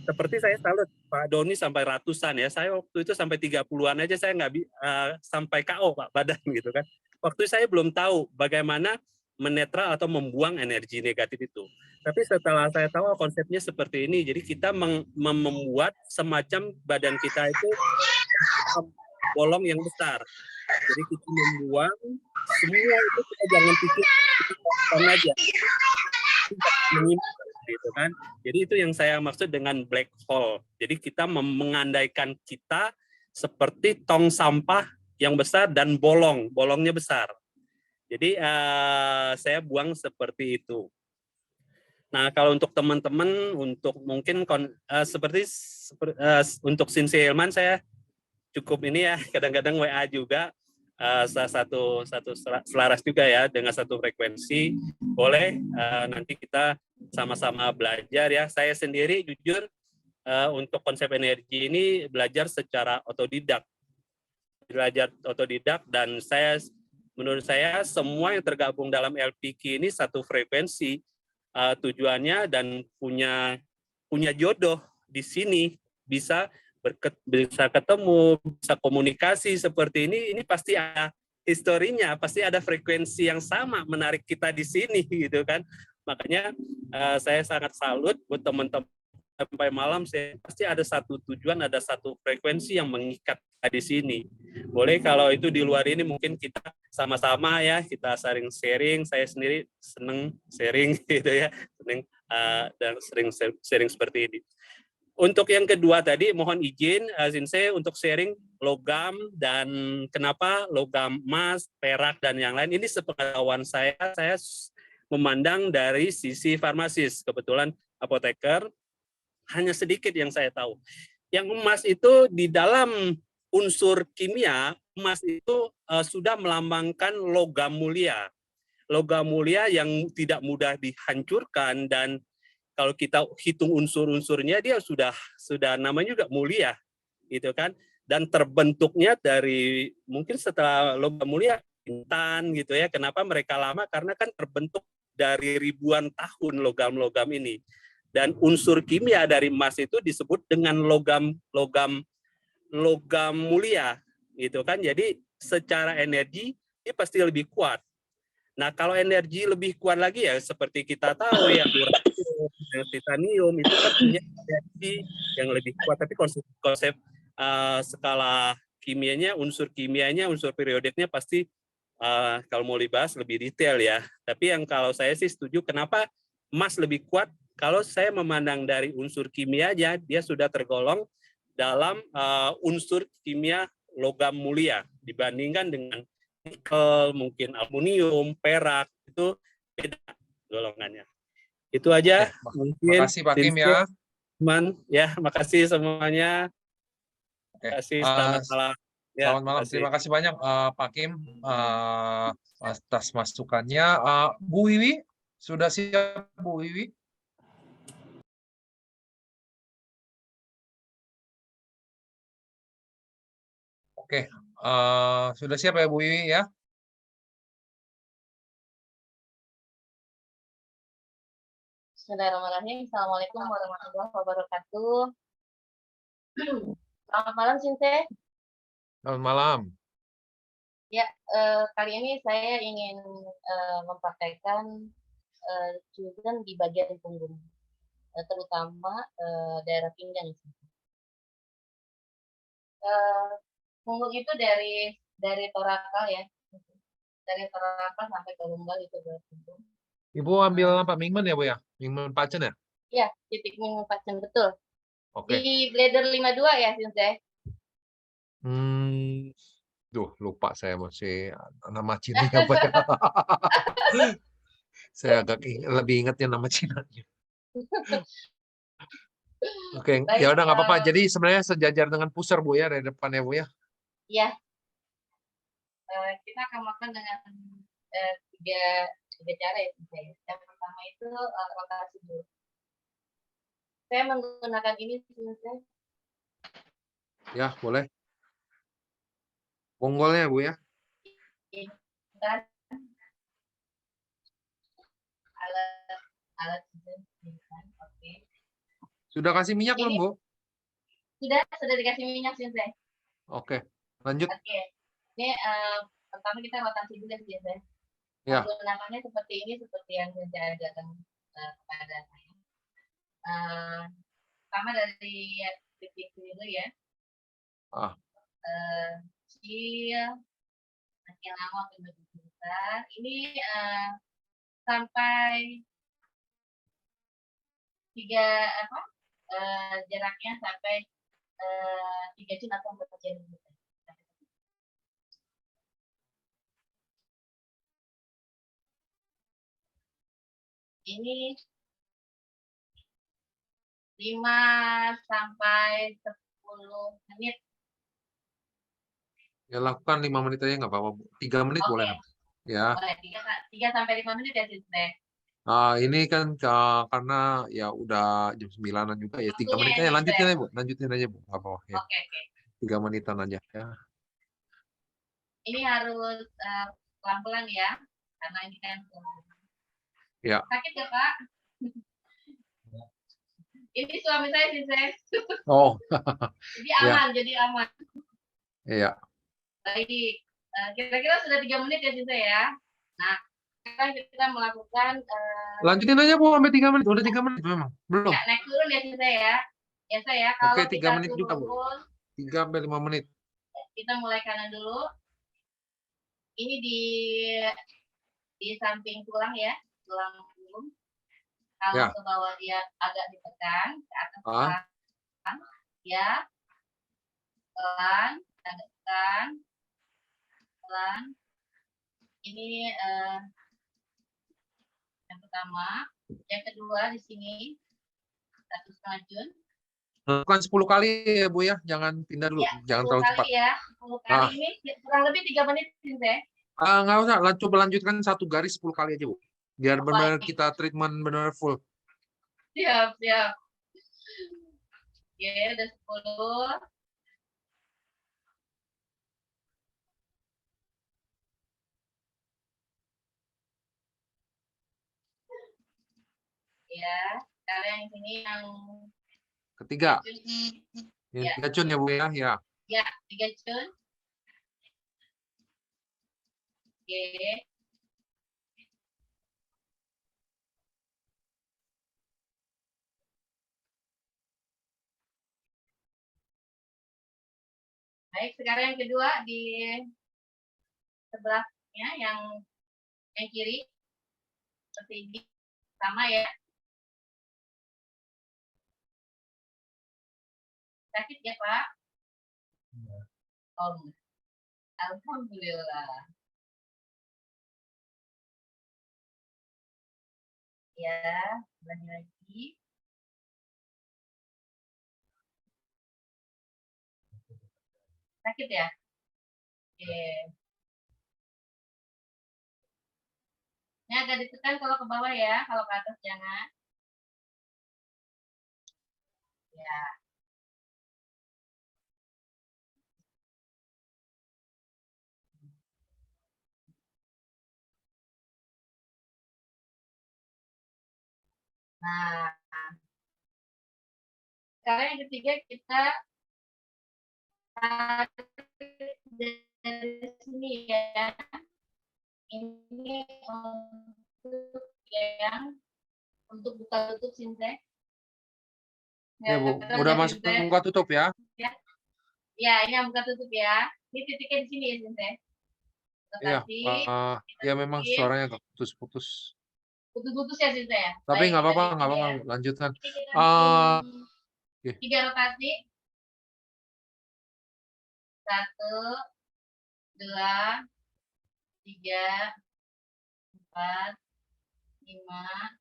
Seperti saya salut Pak Doni sampai ratusan ya. Saya waktu itu sampai 30-an aja saya nggak sampai KO Pak badan gitu kan. Waktu saya belum tahu bagaimana menetral atau membuang energi negatif itu. Tapi setelah saya tahu konsepnya seperti ini, jadi kita membuat semacam badan kita itu bolong yang besar. Jadi kita membuang semua itu, kita jangan pikir aja, gitu kan. Jadi itu yang saya maksud dengan black hole. Jadi kita mengandaikan kita seperti tong sampah yang besar dan bolongnya besar. Jadi saya buang seperti itu. Nah, kalau untuk teman-teman, untuk mungkin untuk Sinse Hilman saya cukup ini ya, kadang-kadang WA juga satu selaras juga ya dengan satu frekuensi. Boleh nanti kita sama-sama belajar ya. Saya sendiri jujur untuk konsep energi ini belajar secara otodidak. Dan menurut saya semua yang tergabung dalam LPQ ini satu frekuensi. Tujuannya dan punya jodoh di sini, bisa ketemu, bisa komunikasi seperti ini pasti ada historinya, pasti ada frekuensi yang sama menarik kita di sini gitu kan. Makanya saya sangat salut buat teman-teman sampai malam, saya pasti ada satu tujuan, ada satu frekuensi yang mengikat di sini. Boleh kalau itu di luar ini mungkin kita sama-sama ya, kita saling sharing. Saya sendiri seneng sharing gitu ya, seneng dan sering sharing seperti ini. Untuk yang kedua tadi mohon izin Sinse untuk sharing logam dan kenapa logam emas, perak dan yang lain. Ini sepengetahuan saya memandang dari sisi farmasis. Kebetulan apoteker, hanya sedikit yang saya tahu. Yang emas itu di dalam unsur kimia, emas itu sudah melambangkan logam mulia. Logam mulia yang tidak mudah dihancurkan, dan kalau kita hitung unsur-unsurnya dia sudah namanya juga mulia, gitu kan? Dan terbentuknya dari mungkin setelah logam mulia intan gitu ya. Kenapa mereka lama? Karena kan terbentuk dari ribuan tahun logam-logam ini. Dan unsur kimia dari emas itu disebut dengan logam mulia, gitu kan? Jadi secara energi dia pasti lebih kuat. Nah, kalau energi lebih kuat lagi ya seperti kita tahu ya uranium, titanium itu kan punya energi yang lebih kuat. Tapi konsep skala kimianya, unsur periodiknya pasti kalau mau dibahas lebih detail ya. Tapi yang kalau saya sih setuju, kenapa emas lebih kuat? Kalau saya memandang dari unsur kimianya, dia sudah tergolong dalam unsur kimia logam mulia dibandingkan dengan nikel, mungkin aluminium, perak, itu beda golongannya. Itu aja. Mungkin makasih Pak Kim ya. Makasih semuanya. Makasih, selamat malam. Selamat malam. Terima kasih banyak Pak Kim atas masukannya. Bu Wiwi, sudah siap Bu Wiwi? Oke, sudah siap ya Bu Wiwi ya? Bismillahirrahmanirrahim. Assalamualaikum warahmatullahi wabarakatuh. Selamat malam, Sinse. Selamat malam. Ya, kali ini saya ingin mempraktekkan Qigong di bagian punggung, terutama daerah pinggang. Punggung itu dari torakal ya, dari torakal sampai ke lumbar itu berpunggung. Ibu ambil apa Mingmen ya Bu ya? Mingmen Pacen ya? Iya, titik Mingmen Pacen, betul. Oke. Di bladder 52 ya, Sinse. Duh, lupa saya masih nama Cina apa ya? Saya agak lebih ingat yang nama Cinanya. Oke, ya udah nggak apa-apa. Jadi sebenarnya sejajar dengan pusar Bu ya dari depan ya Bu ya? Iya. Kita akan melakukan dengan tiga cara ya. Yang pertama itu rotasi dulu. Saya menggunakan ini sebenarnya. Ya, boleh. Bonggolnya Bu ya? Dan alat oke. Sudah kasih minyak belum Bu? Sudah dikasih minyak sih saya. Oke, lanjut. Oke. Ini pertama kita rotasi dulu sih saya. Ya. Menggunakannya seperti ini, seperti yang saya ajarkan kepada saya. Pertama dari titik dulu ya. Makin lama makin besar. Ini sampai jaraknya sampai 3 jam atau 4 jam. Ini 5 sampai 10 menit. Ya lakukan 5 menit aja nggak apa-apa, Bu. 3 menit boleh Oke. nggak? Ya. Boleh 3 sampai 5 menit ya Sinte. Ini kan karena ya udah jam 9-an juga ya, 3 Waktunya menit ya aja, Sinte. lanjutin aja Bu, lanjutin aja Bu, nggak apa-apa ya. Oke. 3 menitan aja ya. Ini harus pelan-pelan ya, karena ini kan Ya. sakit ya Pak. Ini suami saya sih saya. Oh. Jadi Ya. aman, jadi aman. Iya. Baik, kira-kira sudah 3 menit ya Sinte ya. Nah, sekarang kita melakukan Lanjutin aja Bu sampai 3 menit, udah 3 menit memang. Belum. ya, naik turun ya Sinte ya. Biasa ya, kalau Oke, 3 kita menit juga Bu. turun, 3 sampai 5 menit. kita mulai kanan dulu. Ini di samping tulang ya, tulang punggung. Kalau Ya. ke bawah dia agak ditekan, ke atas Ah. pelan, ya. Pelan, kita tekan. Pelan. Ini yang pertama. Yang kedua di sini 1,5 jun. Lakukan 10 kali ya Bu ya, jangan pindah dulu, Ya, jangan 10 terlalu kali cepat. ya. 10 kali ini kurang lebih 3 menit Sinte. Nggak usah, coba lanjutkan 1 garis 10 kali aja Bu. Biar benar Baik. kita treatment benar full. Siap. Oke, udah 10. Ya, sekarang yang sini yang Ketiga. Ya. 3 cun ya Bu ya. Ya. Ya, 3 cun. Oke. Baik, sekarang yang kedua di sebelahnya yang kiri seperti ini sama ya. Sakit ya Pak? Oh, alhamdulillah. Ya, ulangi lagi. Sakit ya? Oke. Ini agak ditekan kalau ke bawah ya, kalau ke atas jangan. Ya. Nah, sekarang yang ketiga kita dari sini ya. Ini untuk buka tutup Sinte. Ya Bu, udah masuk buka tutup ya. Ya, ini yang buka tutup ya. Ini titiknya di sini ya Sinte. Iya. Ya memang suaranya agak putus-putus. Putus-putus ya Sinte ya. Tapi nggak apa-apa, lanjutkan. 3 rotasi. 1, 2, 3, 4, 5,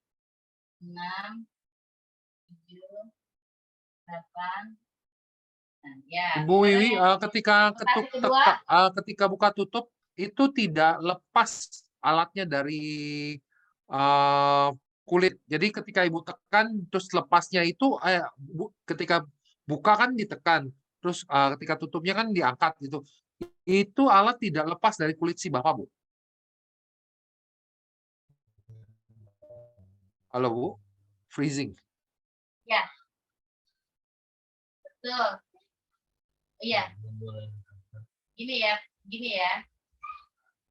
6, 7, 8. Nah, ya. Ibu Wiwi, ketika buka tutup itu tidak lepas alatnya dari kulit. Jadi ketika Ibu tekan, terus lepasnya itu ketika buka kan ditekan, terus ketika tutupnya kan diangkat gitu. Itu alat tidak lepas dari kulit si Bapak, Bu. Halo Bu, freezing. Ya. Betul. Iya. Gini ya.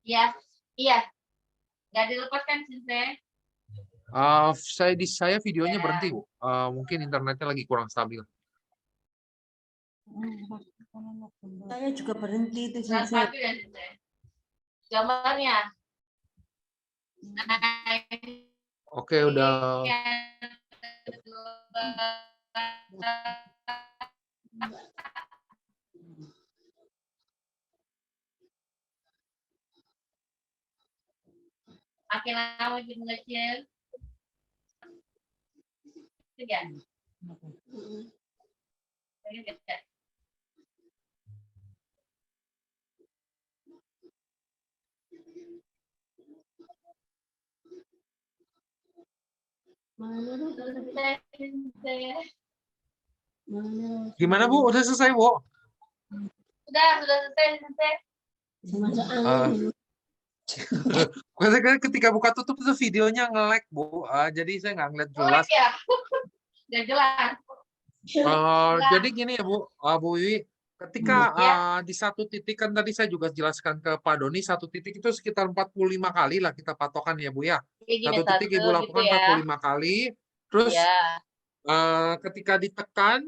Iya. Nggak dilepaskan Sinte. Saya videonya berhenti, Bu. Mungkin internetnya lagi kurang stabil. Saya juga berhenti itu Kurang stabil ya Sinte. Gambarnya. Oke, udah. Makin lama makin mengecil. Tiga. Pengen nggak? Selesai, selesai. Gimana Bu? Udah selesai Bu? Sudah selesai. Ketika buka tutup itu videonya nge-lag Bu. Jadi saya nggak ngeliat jelas. Ya. Nggak jelas. Jadi gini ya Bu, Bu Wiwi, ketika di satu titik kan tadi saya juga jelaskan ke Pak Doni, satu titik itu sekitar 45 kali lah kita patokan ya Bu ya. Satu titik Ibu lakukan gitu ya. 45 kali, terus ketika ditekan,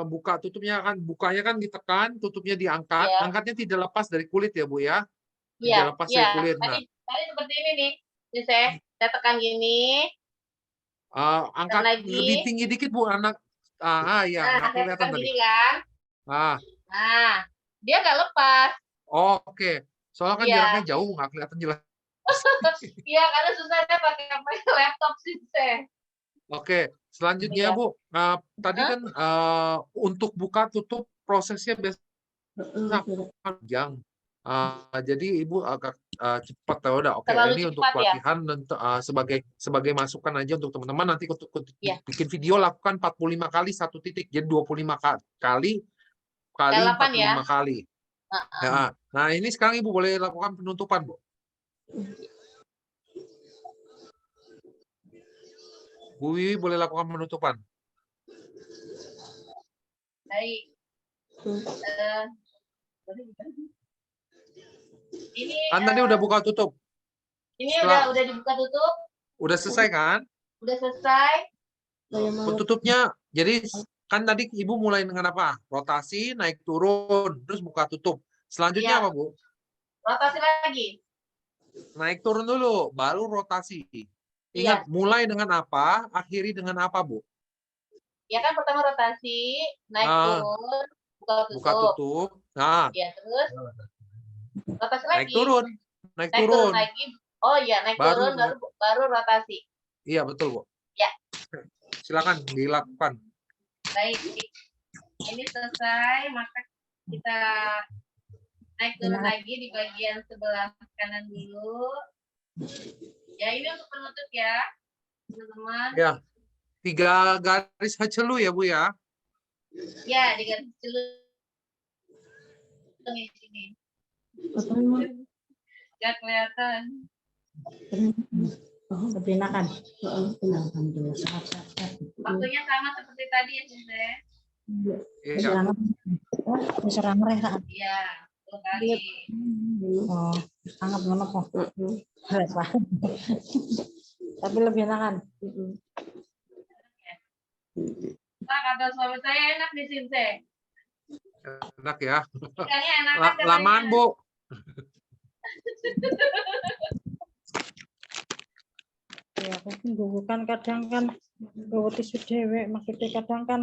buka tutupnya kan, bukanya kan ditekan, tutupnya diangkat, angkatnya tidak lepas dari kulit ya Bu ya. Tidak lepas dari kulit. Nah, tadi seperti ini nih. Ini saya tekan gini. Angkat lebih tinggi dikit Bu, anak. Iya, nggak kelihatan tadi. Gini kan. Nah, dia nggak lepas. Oke. Soalnya kan jaraknya jauh, nggak kelihatan jelas. Iya, karena susahnya pakai laptop sih, Oke, selanjutnya Bu, tadi kan untuk buka tutup prosesnya biasanya panjang. Jadi Ibu agak cepat ya udah. Oke, ini untuk pelatihan dan sebagai masukan aja untuk teman-teman nanti untuk bikin video lakukan 45 kali satu titik. Jadi 25 kali 45 kali. Nah, ini sekarang Ibu boleh lakukan penutupan, Bu. Bu Wiwi boleh lakukan penutupan. Baik. Ini kan tadi udah buka tutup. Ini udah dibuka tutup. Udah selesai kan? Udah selesai. Tutupnya, jadi kan tadi Ibu mulai dengan apa? Rotasi, naik turun, terus buka tutup. Selanjutnya apa, Bu? Rotasi lagi. Naik turun dulu, baru rotasi. Ingat, mulai dengan apa, akhiri dengan apa, Bu? Ya kan pertama rotasi, naik turun, buka tutup. Nah. Ya, terus rotasi lagi. Naik turun lagi. Oh iya, naik turun baru rotasi. Iya, betul, Bu. Ya. Silakan dilakukan. Baik. Ini selesai, maka kita naik turun lagi di bagian sebelah kanan dulu. Ya, ini untuk penutup ya, teman-teman. Ya. 3 garis celu ya, Bu ya? Ya, di garis celu. Di sini. Nggak kelihatan. Lebih enakan. Alhamdulillah. Waktunya sama seperti tadi ya, Sinte. Iya. Diserang mereka. Iya, 10 kali. Oh, sangat menep kok. Tapi lebih enakan. Pak, kata suami saya enak di Sinte. Enak ya. Ikannya enak. Lamaan, Bu. Ya, aku kan kadang kan gawe tisu dhewe, maksudnya kadang kan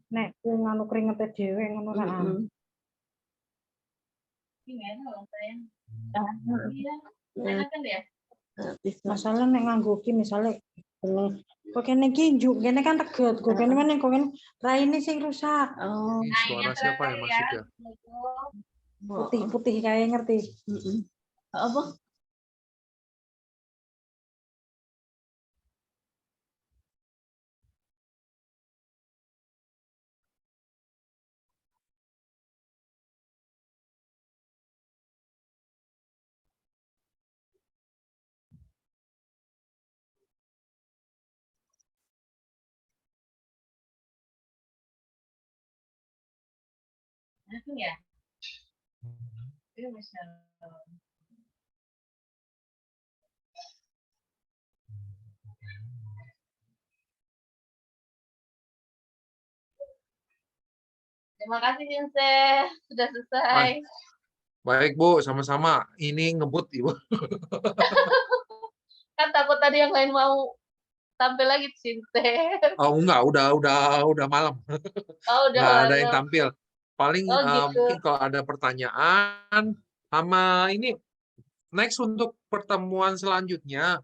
nek nganu keringetnya dhewe ngono kan. Gimana loh sayang? Iya, enak kan ya? Masalah nek nganggo ki misale kok kene ki njuk kene kan reget, kok kene meneh kok kene raine sing rusak. Oh. Suara siapa yang masuk ya? Putih-putih kayak ngerti. Apa? Enak ya? Iya, Masya Allah. Terima kasih, Sinte. Sudah selesai. Baik, Bu. Sama-sama. Ini ngebut, Ibu. Kan takut tadi yang lain mau tampil lagi, Sinte. Oh, enggak. Udah malam. Oh, udah nggak malam. ada yang tampil. Paling gitu. mungkin kalau ada pertanyaan sama ini next untuk pertemuan selanjutnya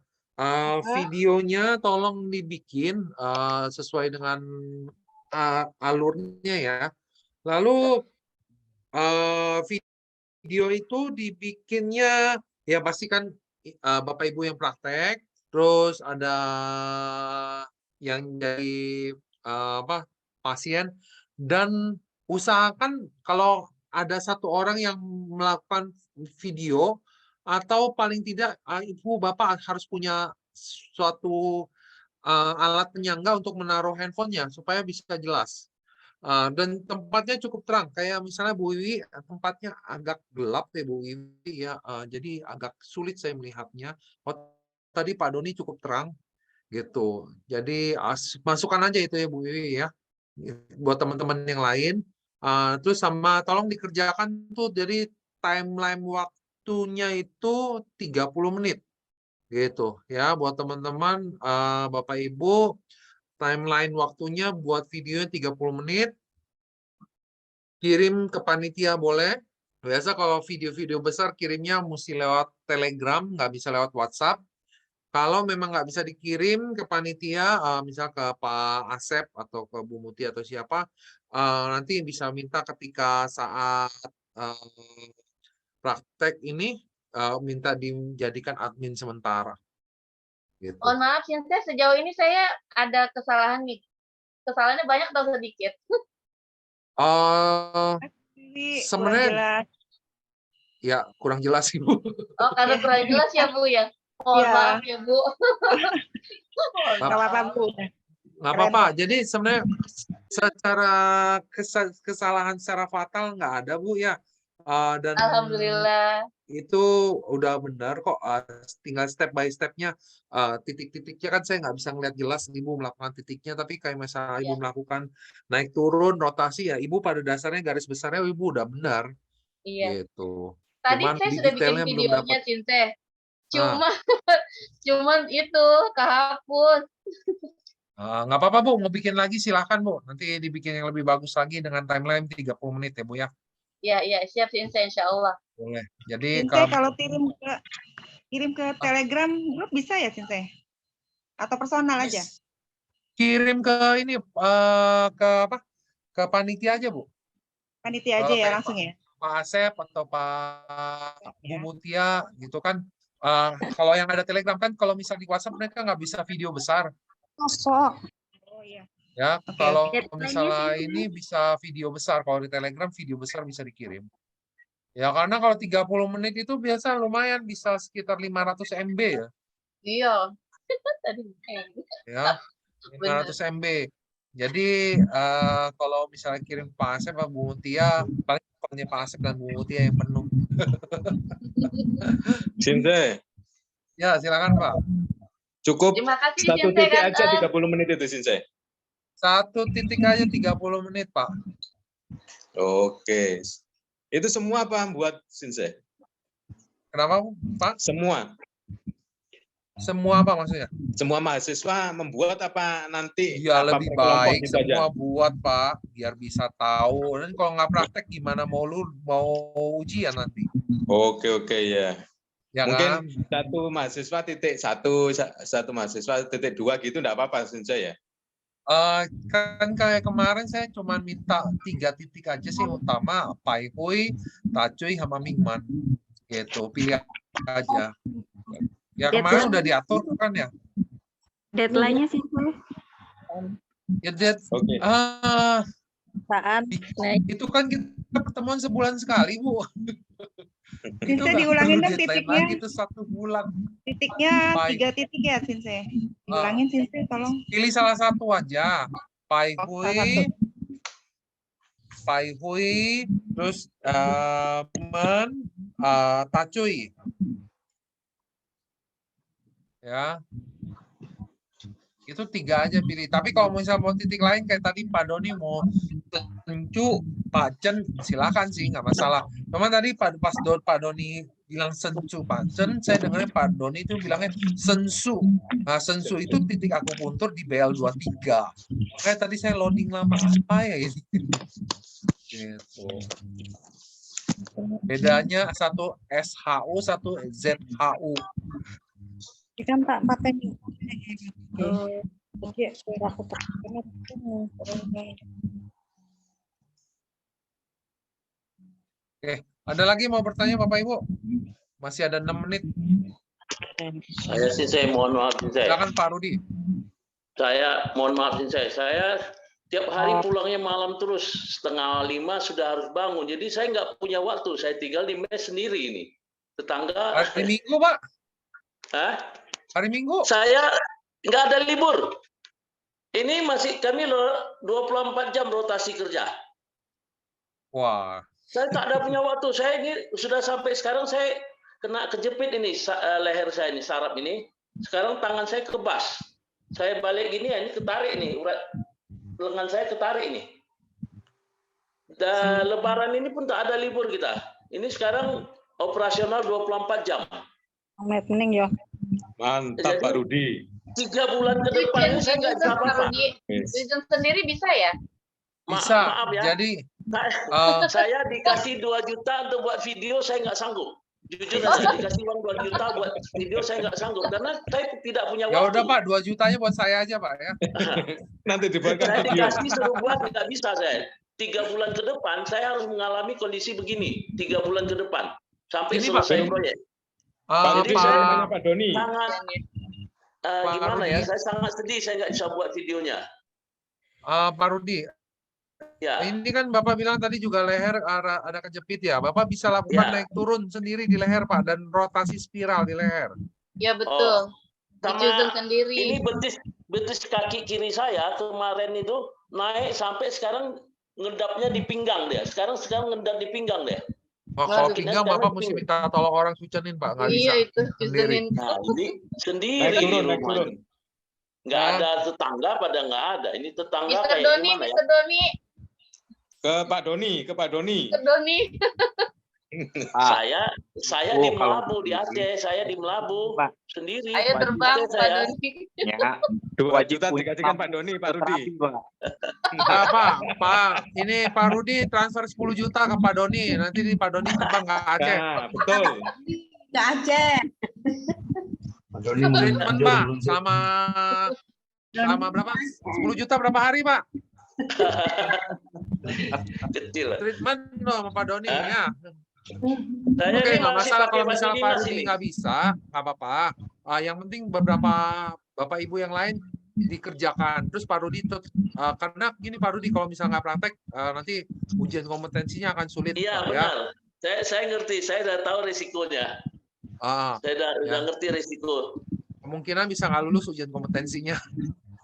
Videonya tolong dibikin sesuai dengan alurnya ya. Lalu video itu dibikinnya ya pastikan Bapak Ibu yang praktek, terus ada yang jadi pasien, dan usahakan kalau ada satu orang yang melakukan video, atau paling tidak Ibu Bapak harus punya suatu alat penyangga untuk menaruh handphonenya supaya bisa jelas. Dan tempatnya cukup terang, kayak misalnya Bu Wiwi, tempatnya agak gelap ya Bu Wiwi ya, jadi agak sulit saya melihatnya. Tadi Pak Doni cukup terang gitu, jadi masukkan aja itu ya Bu Wiwi ya, buat teman-teman yang lain. Terus sama tolong dikerjakan tuh, jadi timeline waktunya itu 30 menit gitu ya, buat teman-teman Bapak Ibu. Timeline waktunya buat videonya 30 menit. Kirim ke panitia boleh. Biasa kalau video-video besar kirimnya mesti lewat Telegram, nggak bisa lewat WhatsApp. Kalau memang nggak bisa dikirim ke panitia, misal ke Pak Asep atau ke Bu Muti atau siapa, nanti bisa minta ketika saat praktek ini, minta dijadikan admin sementara. Gitu. Mohon maaf, Sinta, sejauh ini saya ada kesalahan nih. Kesalahannya banyak atau sedikit? Sebenarnya ya kurang jelas sih Bu. Oh, karena kurang jelas ya Bu ya. Mohon maaf ya Bu. Nggak apa-apa Bu. Nggak apa-apa. Jadi sebenarnya secara kesalahan secara fatal nggak ada Bu ya. Dan Alhamdulillah. Itu udah benar kok, tinggal step by stepnya, titik-titiknya kan saya nggak bisa ngeliat jelas Ibu melakukan titiknya, tapi kayak misalnya Ibu melakukan naik turun rotasi ya Ibu pada dasarnya garis besarnya Ibu udah benar. Iya. Gitu. Tadi Cuman saya di sudah bikin detailnya belum videonya dapat. Cinta. Cuman itu kehapus. Nggak apa-apa Bu, mau bikin lagi silahkan Bu. Nanti dibikin yang lebih bagus lagi dengan timeline 30 menit ya Bu ya. Iya, siap Cinta, insya Allah. Boleh. Jadi kalau kirim ke Telegram grup bisa ya Cinta? Atau personal aja? Kirim ke ini ke panitia aja Bu. Panitia aja ya langsung ya. Pak Asep atau Pak Bu Mutia gitu kan. Kalau yang ada Telegram kan, kalau misal di WhatsApp mereka nggak bisa video besar. Oh iya. Ya, kalau misalnya ini bisa video besar, kalau di Telegram video besar bisa dikirim. Ya, karena kalau 30 menit itu biasa lumayan, bisa sekitar 500 MB ya. Iya. Tadi. Ya, 500 MB. Jadi kalau misalnya kirim Pak Asep atau Bu Mutia, paling akunnya Pak Asep dan Bu Mutia yang penuh. Cinta. Ya, silakan Pak. Cukup Terima kasih, satu Cinta, titik kan, aja 30 menit itu Cinta. Satu titik aja 30 menit Pak. Oke. Itu semua apa buat Cinta? Kenapa Pak? Semua. Semua apa maksudnya? Semua mahasiswa membuat apa nanti? Ya apa lebih per baik kelompok semua aja? buat Pak, biar bisa tahu. Dan kalau nggak praktek gimana mau ujian nanti? Oke ya. Ya Mungkin kan? satu mahasiswa titik satu mahasiswa titik 2 gitu enggak apa-apa Cinta ya? Kan kayak kemarin saya cuma minta 3 titik aja sih utama, Pai Hui, Tacuy, sama Mingman. Gitu, pilih aja. Ya kemarin udah diatur kan ya? Deadline-nya sih Ya itu kan kita pertemuan sebulan sekali Bu. Itu Cinta diulangin dong deadline titiknya. lagi itu 1 bulan. Titiknya 3 titik ya Cinta. Diulangin Cinta tolong. Pilih salah satu aja. Pai Hui, terus Tacuy. Ya. Itu 3 aja pilih. Tapi kalau misalnya mau titik lain kayak tadi Pak Doni mau sencu, Pak Chen silakan sih, nggak masalah. Cuman tadi pas Pak Doni bilang sencu, Pak Chen, saya dengarnya Pak Doni itu bilangnya sensu. Nah, sensu itu titik akupuntur di BL23. Kayak tadi saya loading lama, apa ya ini? Gitu. Bedanya satu SHU, satu ZHU. Kan tak pakai jadi suara aku pakai Oke, ada lagi mau bertanya Bapak Ibu? Masih ada 6 menit. Saya mohon maaf saya. Silakan Pak Rudi. Saya mohon maaf saya tiap hari pulangnya malam terus, 4:30 sudah harus bangun. Jadi saya nggak punya waktu. Saya tinggal di mes sendiri ini. Tetangga. Hari Minggu, Pak? Hah? Hari Minggu? Saya nggak ada libur. Ini masih kami 24 jam rotasi kerja. Wah. Saya tak ada punya waktu. Saya ini sudah sampai sekarang saya kena kejepit ini leher saya ini, saraf ini. Sekarang tangan saya kebas. Saya balik gini ya, ini ketarik nih, urat lengan saya ketarik ini. Dan Lebaran ini pun tak ada libur kita. Ini sekarang operasional 24 jam. Mening ya. Mantap Pak Rudi. 3 bulan ke depan ini saya nggak bisa apa-apa. Rizal sendiri bisa ya? Bisa. Maaf ya. Jadi saya dikasih 2 juta untuk buat video, saya nggak sanggup. Jujur saya dikasih uang 2 juta buat video, saya nggak sanggup karena saya tidak punya waktu. Ya udah Pak, 2 jutanya buat saya aja Pak ya. Nanti dibuatkan Saya video. dikasih suruh buat nggak bisa saya. 3 bulan ke depan saya harus mengalami kondisi begini. 3 bulan ke depan sampai Ini, Pak, selesai proyek. Pak Jadi Rudi, saya saya tanya Pak Doni. sangat Pak gimana ya? Rudi. Saya sangat sedih saya nggak bisa buat videonya. Pak Rudi, Ya. ini kan Bapak bilang tadi juga leher ada kejepit ya. Bapak bisa lakukan Ya. naik turun sendiri di leher Pak dan rotasi spiral di leher. Ya betul. Sama Dicuzul sendiri. ini betis kaki kiri saya kemarin itu naik sampai sekarang ngedapnya di pinggang dia. Sekarang ngedap di pinggang dia. Oh, kalau Waduh, pinggang sekarang Bapak mesti minta tolong orang sucenin Pak, nggak bisa Iya itu sendiri. cuzunin. Nah, ini sendiri Naik di turun, naik rumah turun. ini. Nggak ada tetangga pada nggak ada. Ini tetangga Mister kayak Doni, gimana ya? Mister Doni, Ke Pak Doni, ke Pak Doni. Mister Doni. Saya di Melabu di Aceh, saya di Melabu sendiri. Ayo terbang Aceh Pak saya. Doni. Ya, 2 juta dikasihkan Pak Doni, Pak Rudi. Pak, ini Pak Rudi transfer 10 juta ke Pak Doni. Nanti Pak Doni terbang ke Aceh. Nah, betul. Ke Aceh. Treatment Pak, selama berapa? 10 juta berapa hari Pak? Kecil. Treatment loh sama Pak Doni ya. Saya Oke, ini nggak masih masalah pakai kalau baju misal Pak dinas Rudi ini. nggak bisa, nggak apa-apa. Yang penting beberapa Bapak Ibu yang lain dikerjakan. Terus Pak Rudi karena gini Pak Rudi kalau misal nggak praktek nanti ujian kompetensinya akan sulit. Iya Pak, ya. benar. Saya ngerti, saya udah tahu risikonya. Saya udah ngerti risiko. Kemungkinan bisa nggak lulus ujian kompetensinya.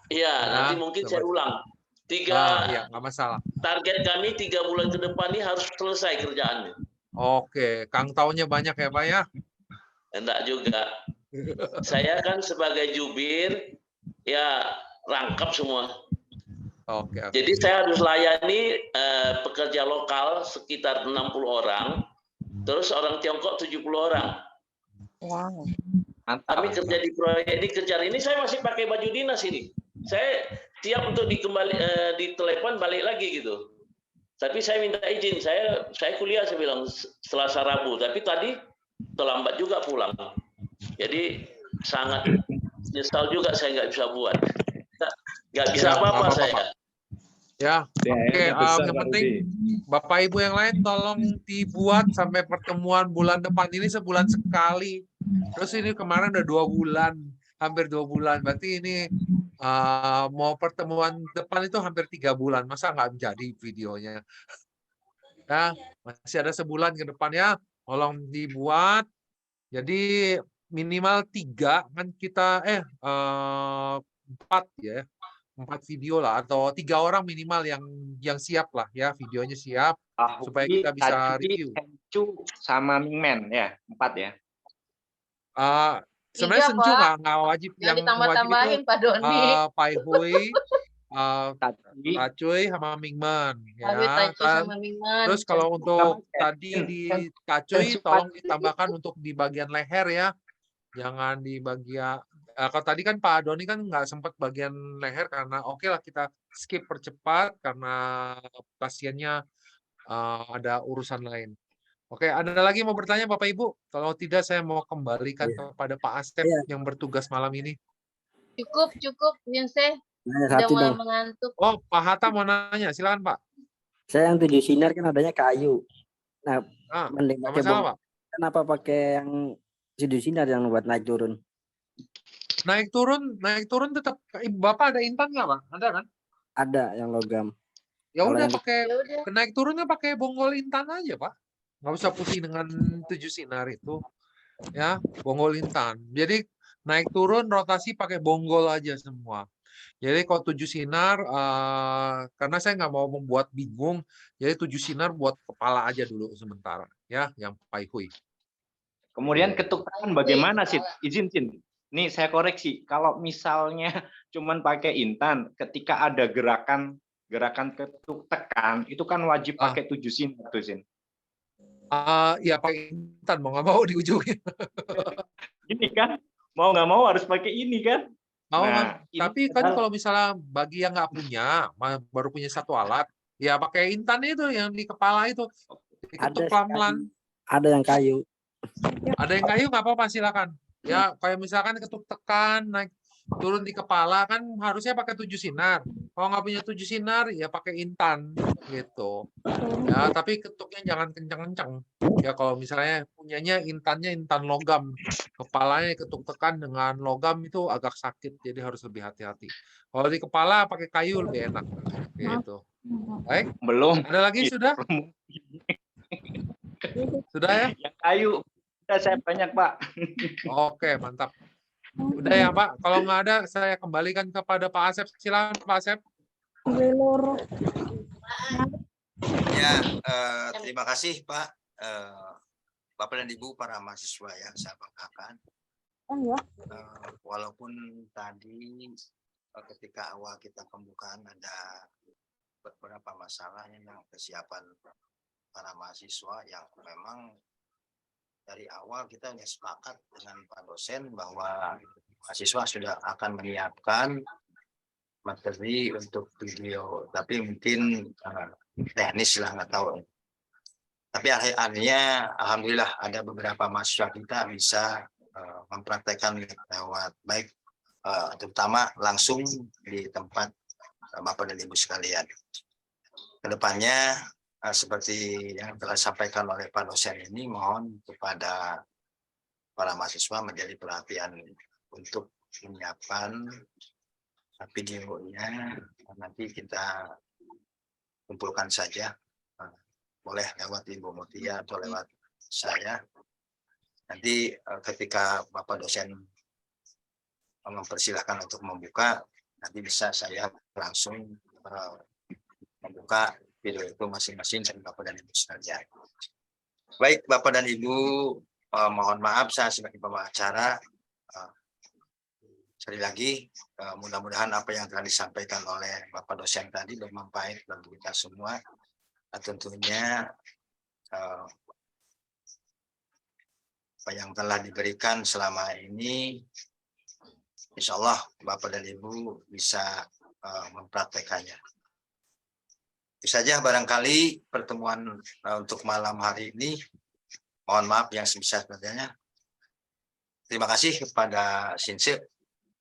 Iya, nanti mungkin saya ulang. 3 ya nggak masalah. target kami 3 bulan ke depan ini harus selesai kerjaannya. Oke, Kang taunya banyak ya Pak ya. Enggak juga. Saya kan sebagai jubir ya rangkap semua. Oke. Jadi saya harus layani pekerja lokal sekitar 60 orang, terus orang Tiongkok 70 orang. Wow. Kami kerja di proyek ini, kerjaan ini saya masih pakai baju dinas ini. Saya siap untuk ditelepon balik lagi gitu. Tapi saya minta izin, saya kuliah saya bilang Selasa Rabu, tapi tadi terlambat juga pulang. Jadi sangat nyesal juga saya nggak bisa buat. Nggak bisa apa-apa saya. Ya, oke. Yang penting Bapak Ibu yang lain tolong dibuat sampai pertemuan bulan depan ini sebulan sekali. Terus ini kemarin udah 2 bulan, hampir 2 bulan. Berarti ini mau pertemuan depan itu hampir 3 bulan. Masa nggak jadi videonya? Ya, masih ada sebulan ke depan ya. Tolong dibuat. Jadi minimal 3 kan kita 4 ya. 4 video lah atau 3 orang minimal yang siap lah ya, videonya siap supaya kita bisa review. Sama Mingmen ya, 4 ya. Sebenarnya Tiga, Sencu Pak. nggak wajib, Jangan yang ditambah-tambahin, wajib itu Pak Doni. Pai Hui, Tacuy sama Mingmen Tapi ya. Tacu sama Mingmen. Terus kalau untuk tadi di Tacuy tolong ditambahkan untuk di bagian leher ya. Jangan di bagian kalau tadi kan Pak Doni kan nggak sempat bagian leher karena oke lah kita skip percepat karena pasiennya ada urusan lain. Oke, ada lagi mau bertanya Bapak Ibu? Kalau tidak saya mau kembalikan kepada Pak Asep yang bertugas malam ini. Cukup, Yunse. Nanya Udah satu mulai dong. mengantuk. Oh, Pak Hatta mau nanya, silakan Pak. Saya yang 7 sinar kan adanya kayu. Nah, mending nggak pakai masalah, bom. Pak. Kenapa pakai yang 7 sinar yang buat naik turun? Naik turun tetap. Bapak ada intan nggak Pak? Ada kan? Ada yang logam. Ya Kalau udah yang pakai naik turunnya pakai bonggol intan aja Pak. Nggak usah pusing dengan 7 sinar itu. Ya, bonggol intan. Jadi naik turun rotasi pakai bonggol aja semua. Jadi kalau 7 sinar, karena saya nggak mau membuat bingung, jadi 7 sinar buat kepala aja dulu sementara, ya, yang Pai Hui. Kemudian ketuk tangan bagaimana sih? Izin. Nih saya koreksi, kalau misalnya cuman pakai intan, ketika ada gerakan ketuk tekan, itu kan wajib pakai 7 sinar tuh, Sin. Ya pakai intan, mau nggak mau di ujungnya. Ini kan, mau nggak mau harus pakai ini kan? Nah, tapi kan kalau misalnya bagi yang nggak punya, baru punya satu alat, ya pakai intan itu yang di kepala itu. Diketuk pelan-pelan. Ada yang kayu. Ada yang kayu nggak apa-apa, silakan. Ya, kayak misalkan ketuk tekan, naik turun di kepala kan harusnya pakai 7 sinar. Kalau nggak punya 7 sinar, ya pakai intan gitu. Ya, tapi ketuknya jangan kencang-kencang. Ya, kalau misalnya punyanya intannya intan logam, kepalanya ketuk tekan dengan logam itu agak sakit, jadi harus lebih hati-hati. Kalau di kepala pakai kayu lebih enak. Gitu. Baik. Belum. Ada lagi sudah? Sudah ya? Yang kayu. Sudah saya banyak, Pak. Oke, mantap. Udah ya, Pak. Kalau nggak ada, saya kembalikan kepada Pak Asep. Silakan, Pak Asep. Ya, terima kasih Pak, Bapak dan Ibu para mahasiswa yang saya banggakan. Walaupun tadi ketika awal kita pembukaan ada beberapa masalah yang kesiapan para mahasiswa yang memang dari awal kita hanya sepakat dengan Pak dosen bahwa mahasiswa sudah akan menyiapkan materi untuk video, tapi mungkin teknis lah nggak tahu. Tapi akhirnya alhamdulillah ada beberapa mahasiswa kita bisa mempraktekkan lewat baik terutama langsung di tempat Bapak dan Ibu sekalian. Kedepannya seperti yang telah disampaikan oleh Pak dosen ini, mohon kepada para mahasiswa menjadi perhatian untuk menyiapkan videonya. Nanti kita kumpulkan saja, boleh lewat Ibu Mutia atau lewat saya. Nanti ketika Bapak dosen mempersilahkan untuk membuka, nanti bisa saya langsung membuka video itu masing-masing dari Bapak dan Ibu sekalian. Baik Bapak dan Ibu, mohon maaf saya sebagai pembawa acara. Sekali lagi, mudah-mudahan apa yang telah disampaikan oleh Bapak dosen tadi bermanfaat bagi kita semua. Tentunya apa yang telah diberikan selama ini, insya Allah Bapak dan Ibu bisa mempraktekannya. Itu saja barangkali pertemuan untuk malam hari ini. Mohon maaf yang sebesar-besarnya. Terima kasih kepada Sinse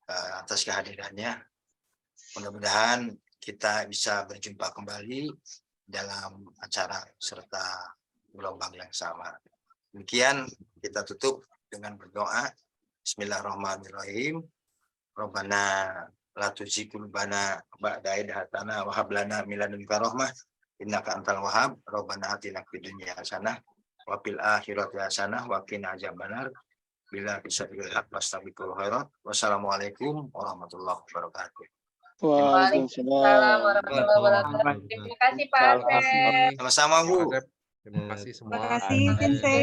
atas kehadirannya. Mudah-mudahan kita bisa berjumpa kembali dalam acara serta gelombang yang sama. Demikian kita tutup dengan berdoa. Bismillahirrahmanirrahim. Rabbana la tuzigh qulubana ba'da idh hadaytana wa hab lana min ladunka rahmah innaka antal wahhab. Rabbana atina fid dunya hasanah wa fil akhirati hasanah wa qina adzabannar. Bila bisa dilihat pastabiqul khairat. Wassalamualaikum warahmatullahi wabarakatuh. Waalaikumsalam warahmatullahi wabarakatuh. Terima kasih Pak Asep. Sama-sama Bu. Terima kasih semua. Terima kasih, Sinse.